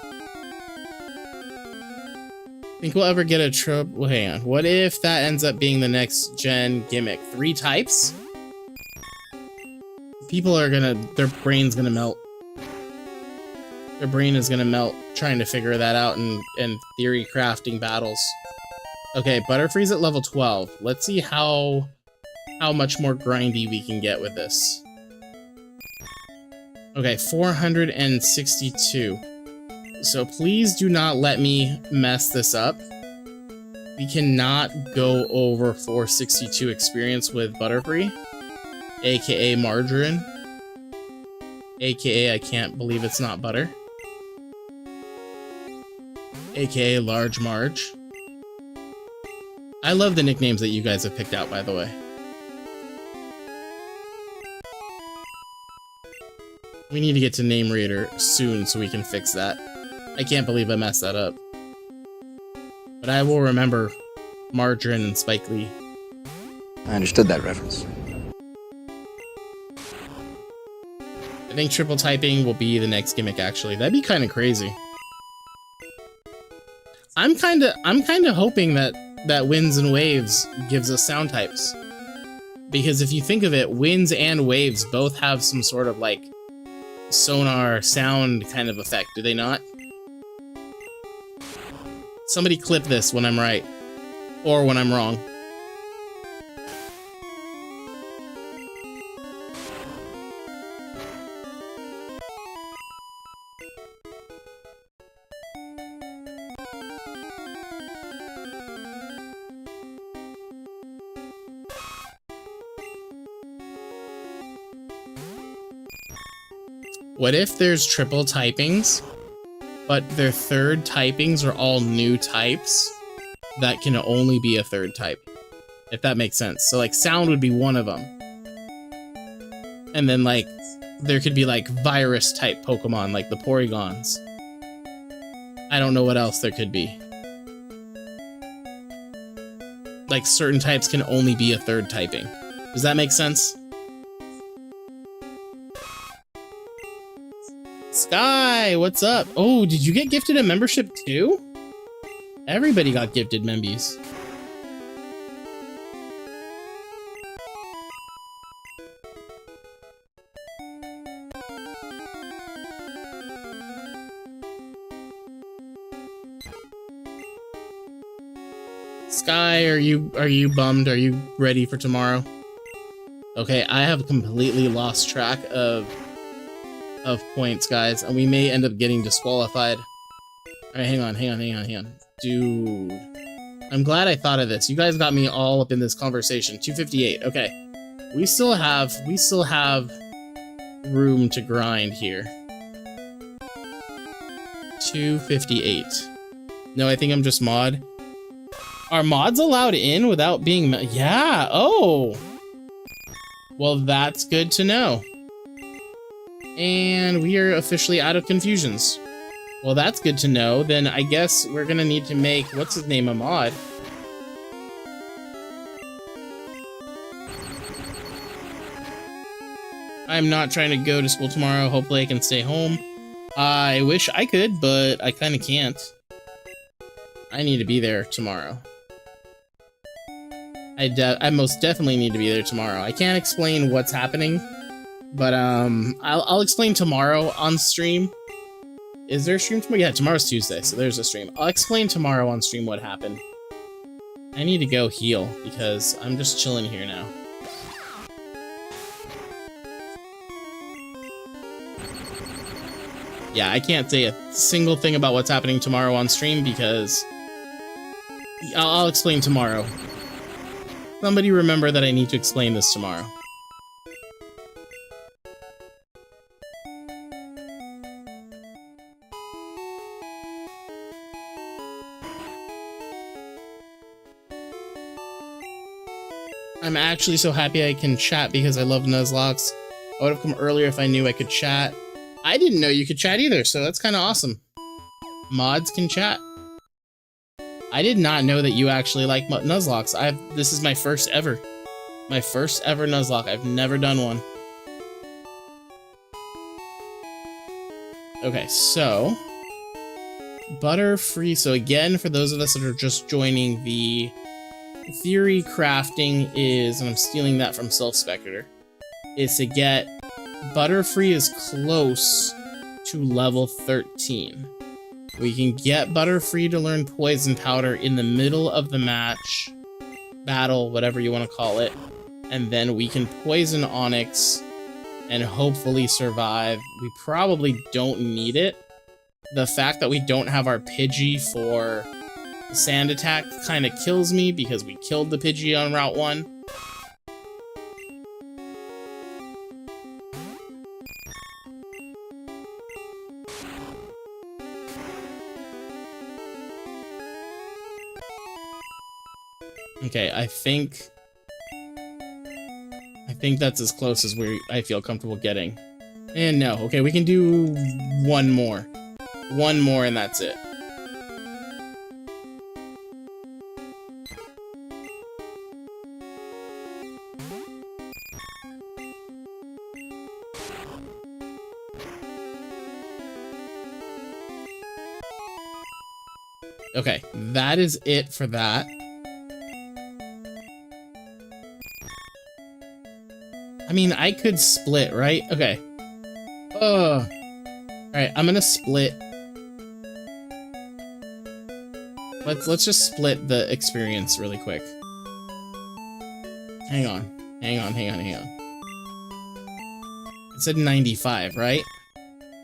Think we'll ever get a triple? Well, hang on. What if that ends up being the next gen gimmick? 3 types? People are gonna, their brain's gonna melt. Their brain is gonna melt trying to figure that out in theory crafting battles. Okay, Butterfree's at level 12. Let's see how much more grindy we can get with this. Okay, 462. So please do not let me mess this up. We cannot go over 462 experience with Butterfree, aka Margarine, aka I can't believe it's not Butter, aka Large Marge. I love the nicknames that you guys have picked out, by the way. We need to get to name reader soon so we can fix that. I can't believe I messed that up. But I will remember Margarine and Spike Lee. I understood that reference. I think triple typing will be the next gimmick, actually. That'd be kind of crazy. I'm kind of hoping that winds and waves gives us sound types. Because if you think of it, winds and waves both have some sort of like sonar sound kind of effect, do they not? Somebody clip this when I'm right. Or when I'm wrong. What if there's triple typings, but their third typings are all new types that can only be a third type? If that makes sense. So like sound would be one of them. And then like there could be like virus type Pokemon like the Porygons. I don't know what else there could be. Like certain types can only be a third typing. Does that make sense? Sky, what's up? Oh, did you get gifted a membership too? Everybody got gifted Membies. Sky, are you bummed? Are you ready for tomorrow? Okay, I have completely lost track of points, guys, and we may end up getting disqualified. Alright, hang on. Dude. I'm glad I thought of this. You guys got me all up in this conversation. 258, okay. We still have room to grind here. 258. No, I think I'm just mod. Are mods allowed in without being... Yeah, oh! Well, that's good to know. And we are officially out of confusions. Well, that's good to know. Then I guess we're gonna need to make, what's his name, a mod. I'm not trying to go to school tomorrow. Hopefully I can stay home. I wish I could, but I kind of can't. I need to be there tomorrow. I most definitely need to be there tomorrow. I can't explain what's happening, but I'll explain tomorrow on stream. Is there a stream tomorrow? Yeah, tomorrow's Tuesday, so there's a stream. I'll explain tomorrow on stream what happened. I need to go heal because I'm just chilling here now. Yeah, I can't say a single thing about what's happening tomorrow on stream because I'll explain tomorrow. Somebody remember that I need to explain this tomorrow. I'm actually so happy I can chat because I love Nuzlocke. I would have come earlier if I knew I could chat. I didn't know you could chat either, so that's kind of awesome. Mods can chat. I did not know that you actually like Nuzlocke. This is my first ever. My first ever Nuzlocke. I've never done one. Okay, so Butterfree. So again, for those of us that are just joining, the theory crafting is, and I'm stealing that from Self Spectator, is to get Butterfree is close to level 13. We can get Butterfree to learn Poison Powder in the middle of the match, battle, whatever you want to call it, and then we can poison Onyx and hopefully survive. We probably don't need it. The fact that we don't have our Pidgey for Sand Attack kind of kills me because we killed the Pidgey on Route 1. Okay, I think that's as close as I feel comfortable getting. And no. Okay, we can do one more. One more and that's it. Okay, that is it for that. I mean, I could split, right? Okay. Alright, I'm gonna split. Let's just split the experience really quick. Hang on. It said 95, right?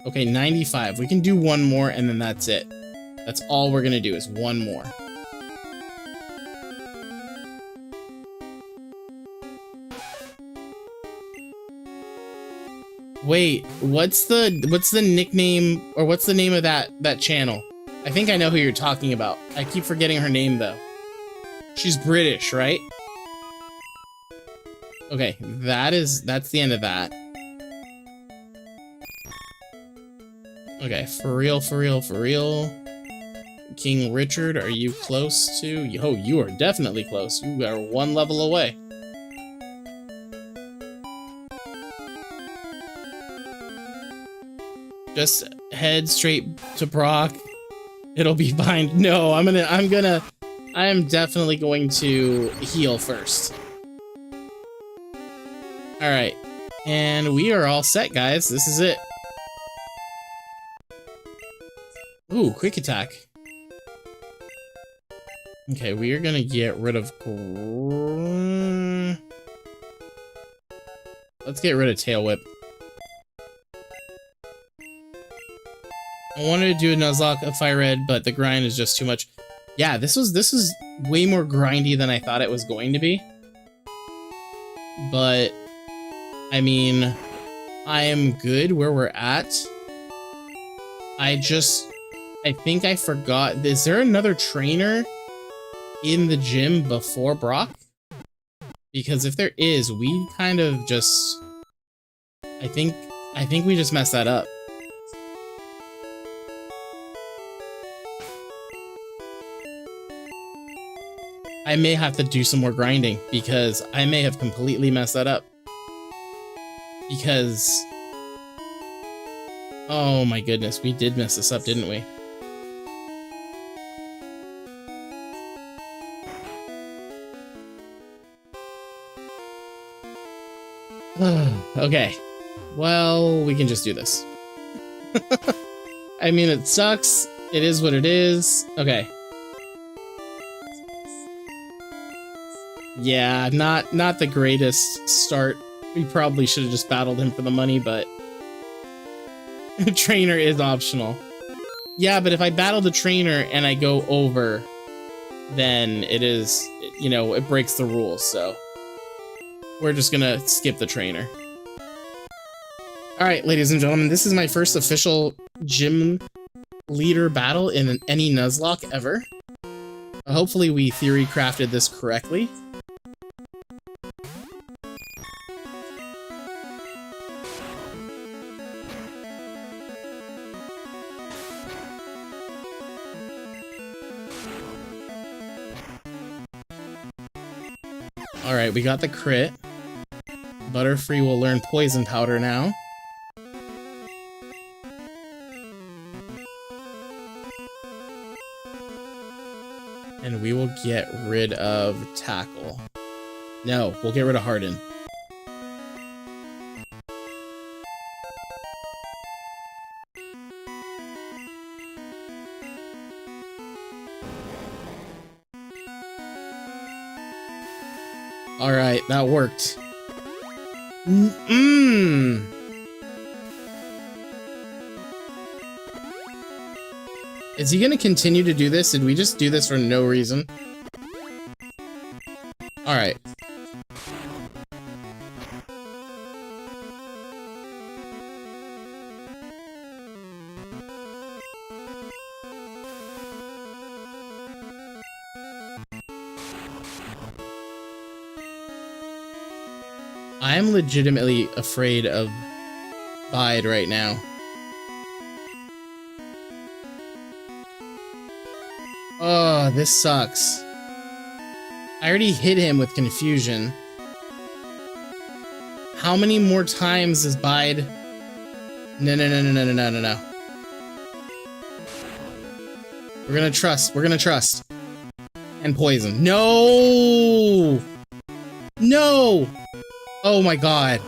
Okay, 95. We can do one more and then that's it. That's all we're gonna do is one more. Wait, what's the nickname or what's the name of that channel? I think I know who you're talking about. I keep forgetting her name though. She's British, right? Okay, that's the end of that. Okay, for real. King Richard, are you close to? Oh, you are definitely close. You are one level away. Just head straight to Brock. It'll be fine. No, I am definitely going to heal first. All right, and we are all set, guys. This is it. Ooh, quick attack. Okay, we are gonna get rid of... Let's get rid of Tail Whip. I wanted to do a Nuzlocke, a Fire Red, but the grind is just too much. Yeah, this is way more grindy than I thought it was going to be. But, I mean, I am good where we're at. I think I forgot. Is there another trainer in the gym before Brock? Because if there is, we kind of just... I think we just messed that up. I may have to do some more grinding because I may have completely messed that up. Because... Oh my goodness, we did mess this up, didn't we? Okay, well, we can just do this. I mean, it sucks. It is what it is. Okay. Yeah, not the greatest start. We probably should have just battled him for the money, but... Trainer is optional. Yeah, but if I battle the trainer and I go over, then it is, you know, it breaks the rules, so... We're just gonna skip the trainer. Alright, ladies and gentlemen, this is my first official gym leader battle in any Nuzlocke ever. Hopefully we theory crafted this correctly. Alright, we got the crit. Butterfree will learn Poison Powder now. And we will get rid of Tackle. No, we'll get rid of Harden. Alright, that worked. Is he gonna continue to do this? Did we just do this for no reason? Alright. I am legitimately afraid of Bide right now. Oh, this sucks. I already hit him with confusion. How many more times is Bide? No. We're gonna trust. And poison. No! No! Oh my god.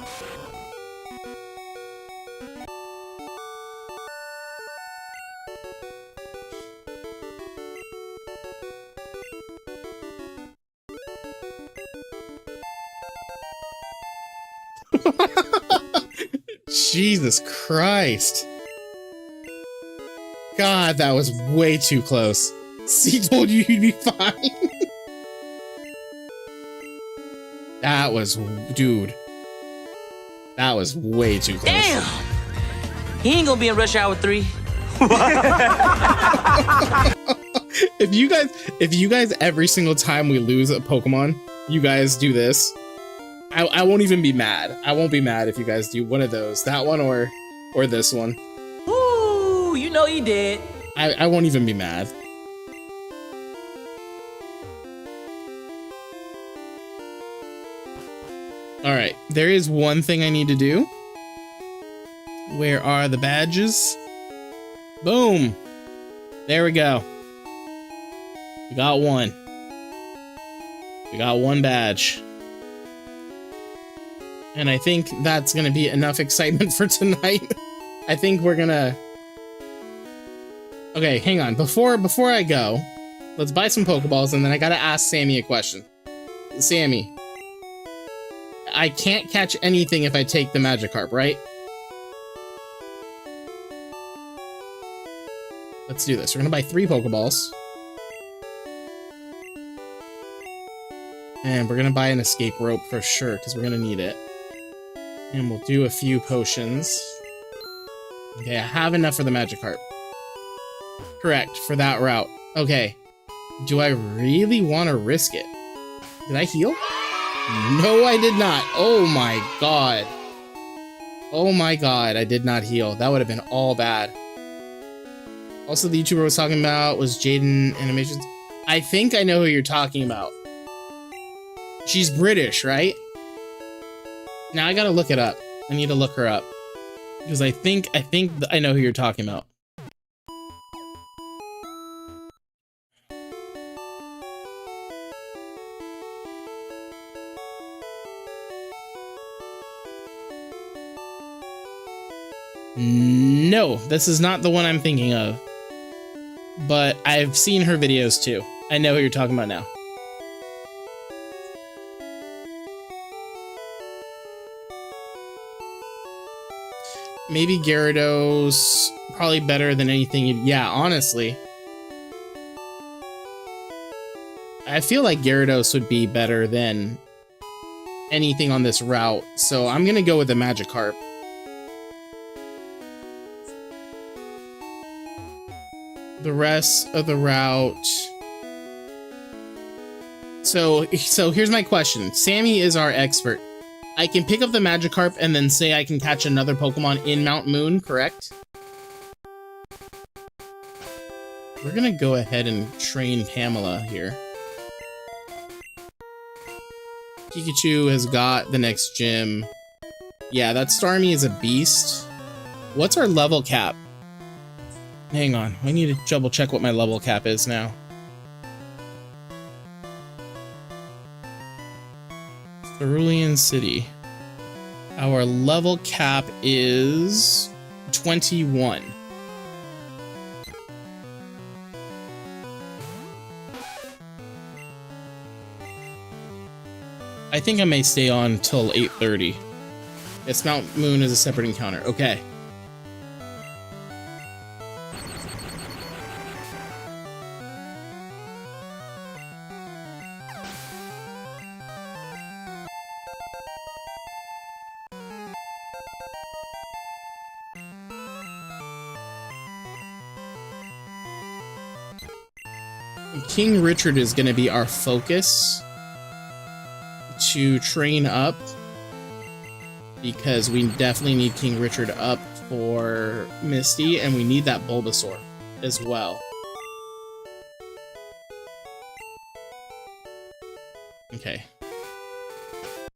Jesus Christ. God, that was way too close. C told you you'd be fine. That was, dude. That was way too close. Damn! He ain't gonna be in Rush Hour 3. If you guys every single time we lose a Pokemon, you guys do this, I won't even be mad. I won't be mad if you guys do one of those. That one or this one. Ooh, you know he did. I won't even be mad. Alright, there is one thing I need to do. Where are the badges? Boom! There we go. We got one. We got one badge. And I think that's gonna be enough excitement for tonight. I think we're gonna... Okay, hang on. Before I go, let's buy some Pokeballs, and then I gotta ask Sammy a question. Sammy, I can't catch anything if I take the Magikarp, right? Let's do this. We're gonna buy 3 Pokeballs. And we're gonna buy an escape rope for sure, because we're gonna need it. And we'll do a few potions. Okay, I have enough for the Magikarp. Correct, for that route. Okay. Do I really want to risk it? Did I heal? No, I did not. Oh my god. Oh my god, I did not heal. That would have been all bad. Also, the YouTuber I was talking about was Jaden Animations. I think I know who you're talking about. She's British, right? Now I gotta look it up. I need to look her up. Because I think I know who you're talking about. No, this is not the one I'm thinking of. But I've seen her videos too. I know who you're talking about now. Maybe Gyarados, probably better than anything. Yeah, honestly. I feel like Gyarados would be better than anything on this route. So I'm gonna go with the Magikarp. The rest of the route. So here's my question. Sammy is our expert. I can pick up the Magikarp and then say I can catch another Pokemon in Mount Moon, correct? We're gonna go ahead and train Pamela here. Pikachu has got the next gym. Yeah, that Starmie is a beast. What's our level cap? Hang on, I need to double check what my level cap is now. Cerulean City. Our level cap is 21. I think I may stay on till 8:30. Yes, Mount Moon is a separate encounter. Okay. King Richard is going to be our focus to train up. because we definitely need King Richard up for Misty, and we need that Bulbasaur as well. Okay.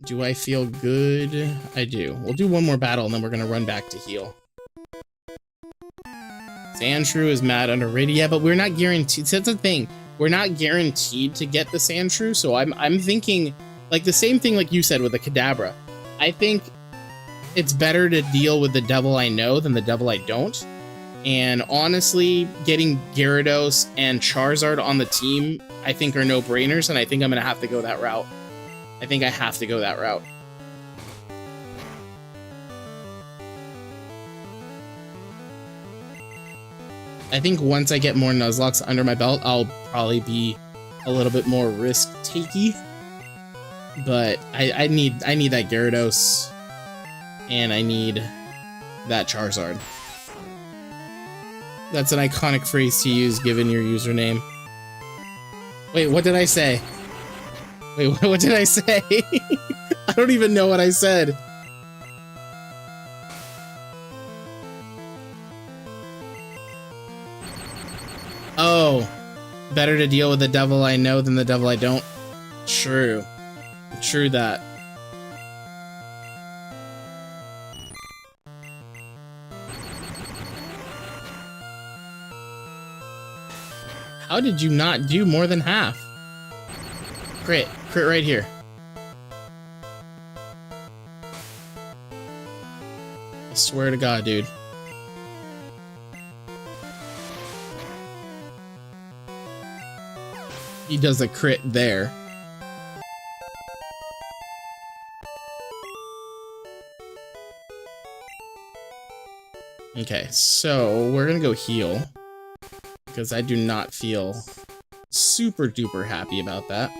Do I feel good? I do. We'll do one more battle, and then we're gonna run back to heal. Sandshrew is mad underrated. Yeah, but we're not guaranteed. That's the thing. We're not guaranteed to get the Sandshrew, so I'm thinking, like, the same thing like you said with the Kadabra. I think it's better to deal with the devil I know than the devil I don't. And honestly, getting Gyarados and Charizard on the team, I think are no-brainers, and I think I'm going to have to go that route. I think I have to go that route. I think once I get more Nuzlocks under my belt, I'll probably be a little bit more risk-takey. But I need that Gyarados, and I need that Charizard. That's an iconic phrase to use given your username. Wait, what did I say? Wait, what did I say? I don't even know what I said. Oh, better to deal with the devil I know than the devil I don't. True. True that. How did you not do more than half? Crit right here. I swear to God, dude. He does a crit there. Okay, so we're gonna go heal, because I do not feel super duper happy about that.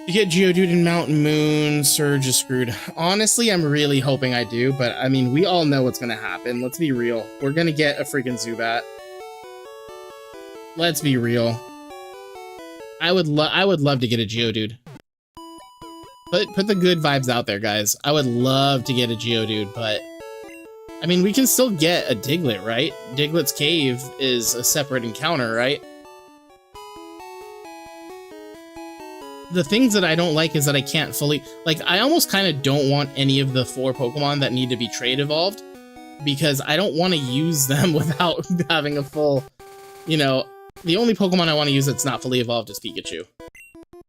You get Geodude in Mountain Moon, Surge is screwed. Honestly, I'm really hoping I do, but I mean, we all know what's gonna happen. Let's be real. We're gonna get a freaking Zubat. Let's be real. I would love to get a Geodude. Put the good vibes out there, guys. I would love to get a Geodude, but I mean, we can still get a Diglett, right? Diglett's Cave is a separate encounter, right? The things that I don't like is that I can't fully... Like, I almost kind of don't want any of the 4 Pokemon that need to be trade evolved, because I don't want to use them without having a full... You know, the only Pokemon I want to use that's not fully evolved is Pikachu.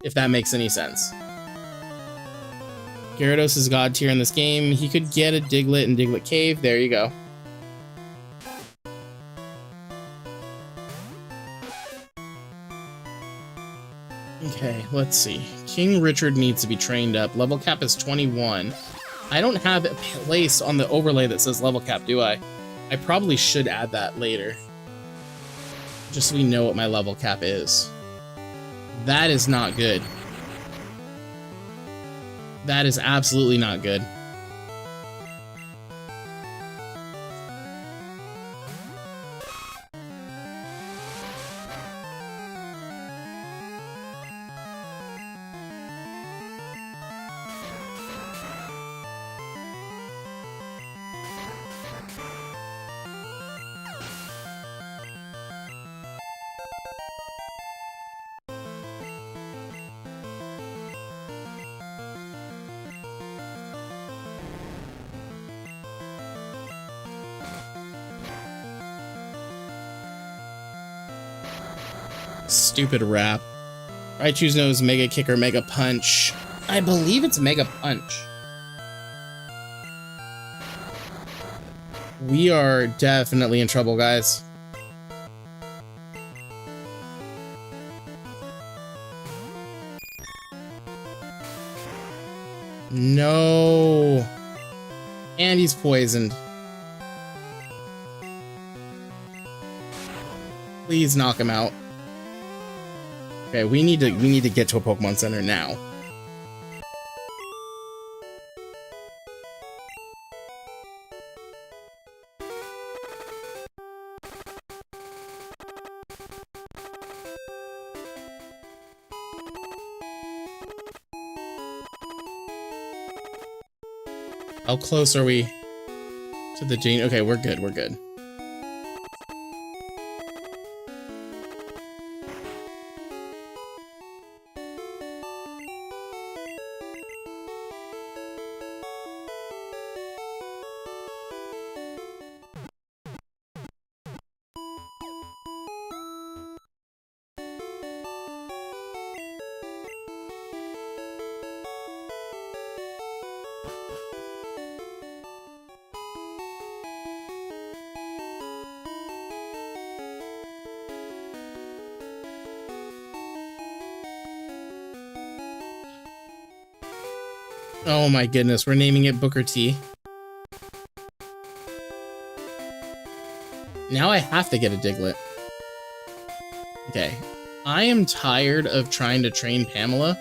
If that makes any sense. Gyarados is god tier in this game. He could get a Diglett in Diglett Cave. There you go. Okay, let's see. King Richard needs to be trained up. Level cap is 21. I don't have a place on the overlay that says level cap, do I? I probably should add that later. Just so we know what my level cap is. That is not good. That is absolutely not good. Stupid rap. Raichu's knows Mega Kick or Mega Punch. I believe it's Mega Punch. We are definitely in trouble, guys. No. And he's poisoned. Please knock him out. Okay, we need to get to a Pokemon Center now. How close are we to the gene? Okay, we're good, we're good. Oh my goodness, we're naming it Booker T. Now I have to get a Diglett. Okay. I am tired of trying to train Pamela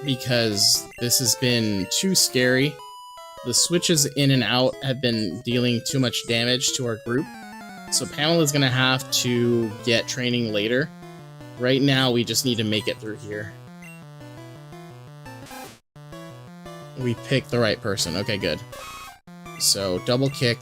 because this has been too scary. The switches in and out have been dealing too much damage to our group. So Pamela's gonna have to get training later. Right now, we just need to make it through here. We picked the right person. Okay, good. So, double kick.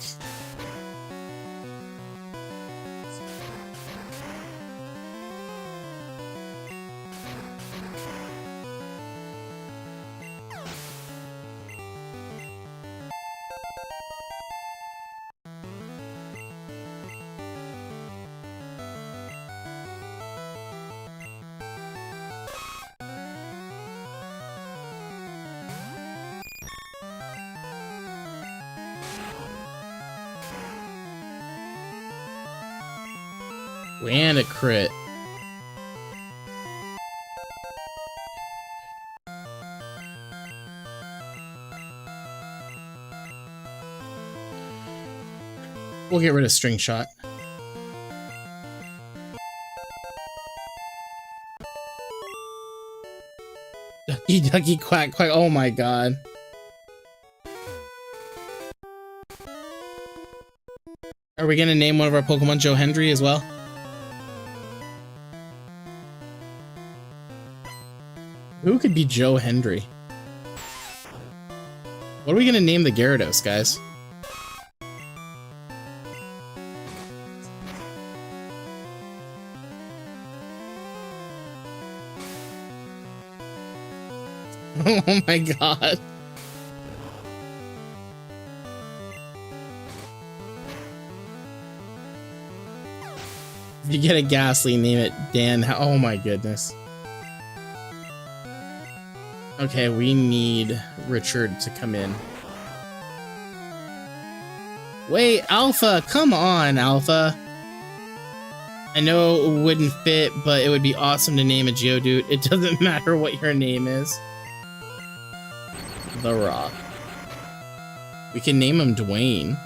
And a crit. We'll get rid of string shot. Ducky, ducky, quack, quack. Oh my god. Are we gonna name one of our Pokemon Joe Hendry as well? Who could be Joe Hendry? What are we gonna name the Gyarados, guys? Oh my god. If you get a Ghastly, name it Dan. Oh my goodness. Okay, we need Richard to come in. Wait, Alpha! Come on, Alpha! I know it wouldn't fit, but it would be awesome to name a Geodude. It doesn't matter what your name is. The Rock. We can name him Dwayne.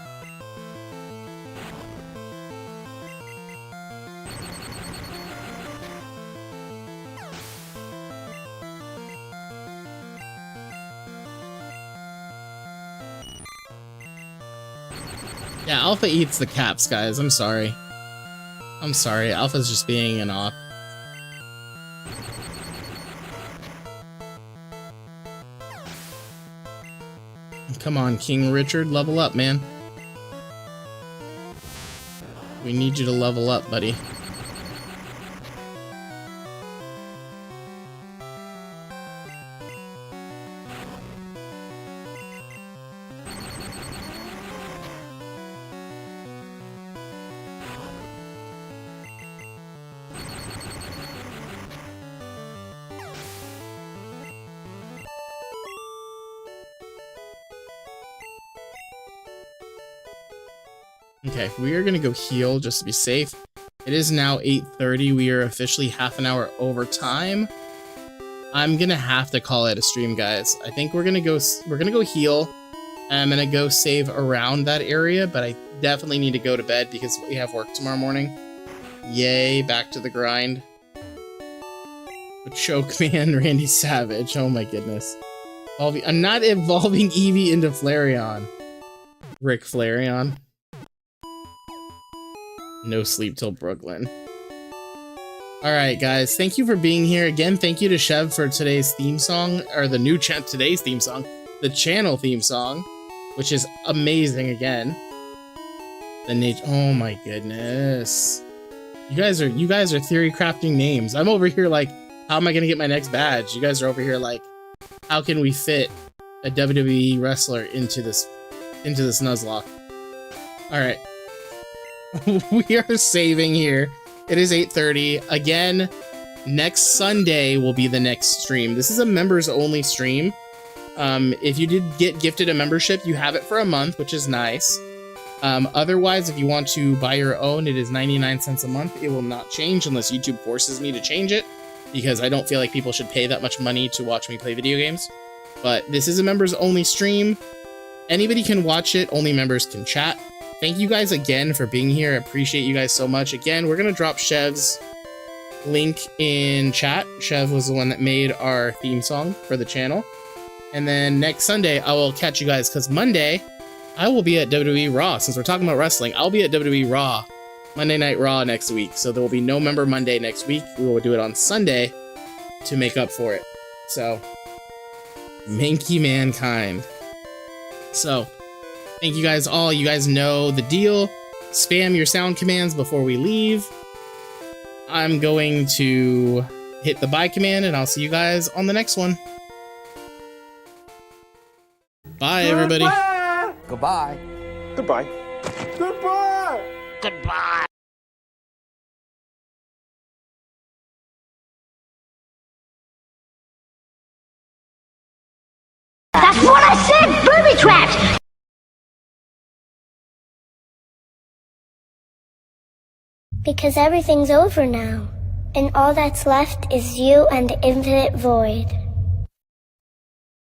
Yeah, Alpha eats the caps, guys. I'm sorry. I'm sorry. Alpha's just being an op. Come on, King Richard, level up, man. We need you to level up, buddy. Okay, we are gonna go heal just to be safe. It is now 8:30. We are officially half an hour over time. I'm gonna have to call it a stream, guys. I think we're gonna go heal. I'm gonna go save around that area, but I definitely need to go to bed because we have work tomorrow morning. Yay, back to the grind. Choke man, Randy Savage. Oh my goodness. I'm not evolving Eevee into Flareon. Rick Flareon. No sleep till Brooklyn. Alright, guys. Thank you for being here. Again, thank you to Chev for today's theme song. Or the new today's theme song. The channel theme song. which is amazing again. Oh my goodness. You guys are theory crafting names. I'm over here like, how am I gonna get my next badge? You guys are over here like, how can we fit a WWE wrestler into this Nuzlocke? Alright. We are saving here. It is 8:30. Again, next Sunday will be the next stream. This is a members only stream. If you did get gifted a membership, you have it for a month, which is nice. Otherwise, if you want to buy your own, it is 99 cents a month. It will not change unless YouTube forces me to change it, because I don't feel like people should pay that much money to watch me play video games. But this is a members only stream. Anybody can watch it, only members can chat. Thank you guys again for being here. I appreciate you guys so much. Again, we're gonna drop Chev's link in chat. Chev was the one that made our theme song for the channel. And then next Sunday, I will catch you guys, because Monday, I will be at WWE Raw. Since we're talking about wrestling, I'll be at WWE Raw, Monday Night Raw next week. So there will be no Member Monday next week. We will do it on Sunday to make up for it. So, Minky Mankind. So, thank you guys all. You guys know the deal. Spam your sound commands before we leave. I'm going to hit the bye command, and I'll see you guys on the next one. Bye, everybody. Goodbye. Goodbye. Goodbye. Goodbye. That's what I said, booby traps! Because everything's over now, and all that's left is you and the infinite void.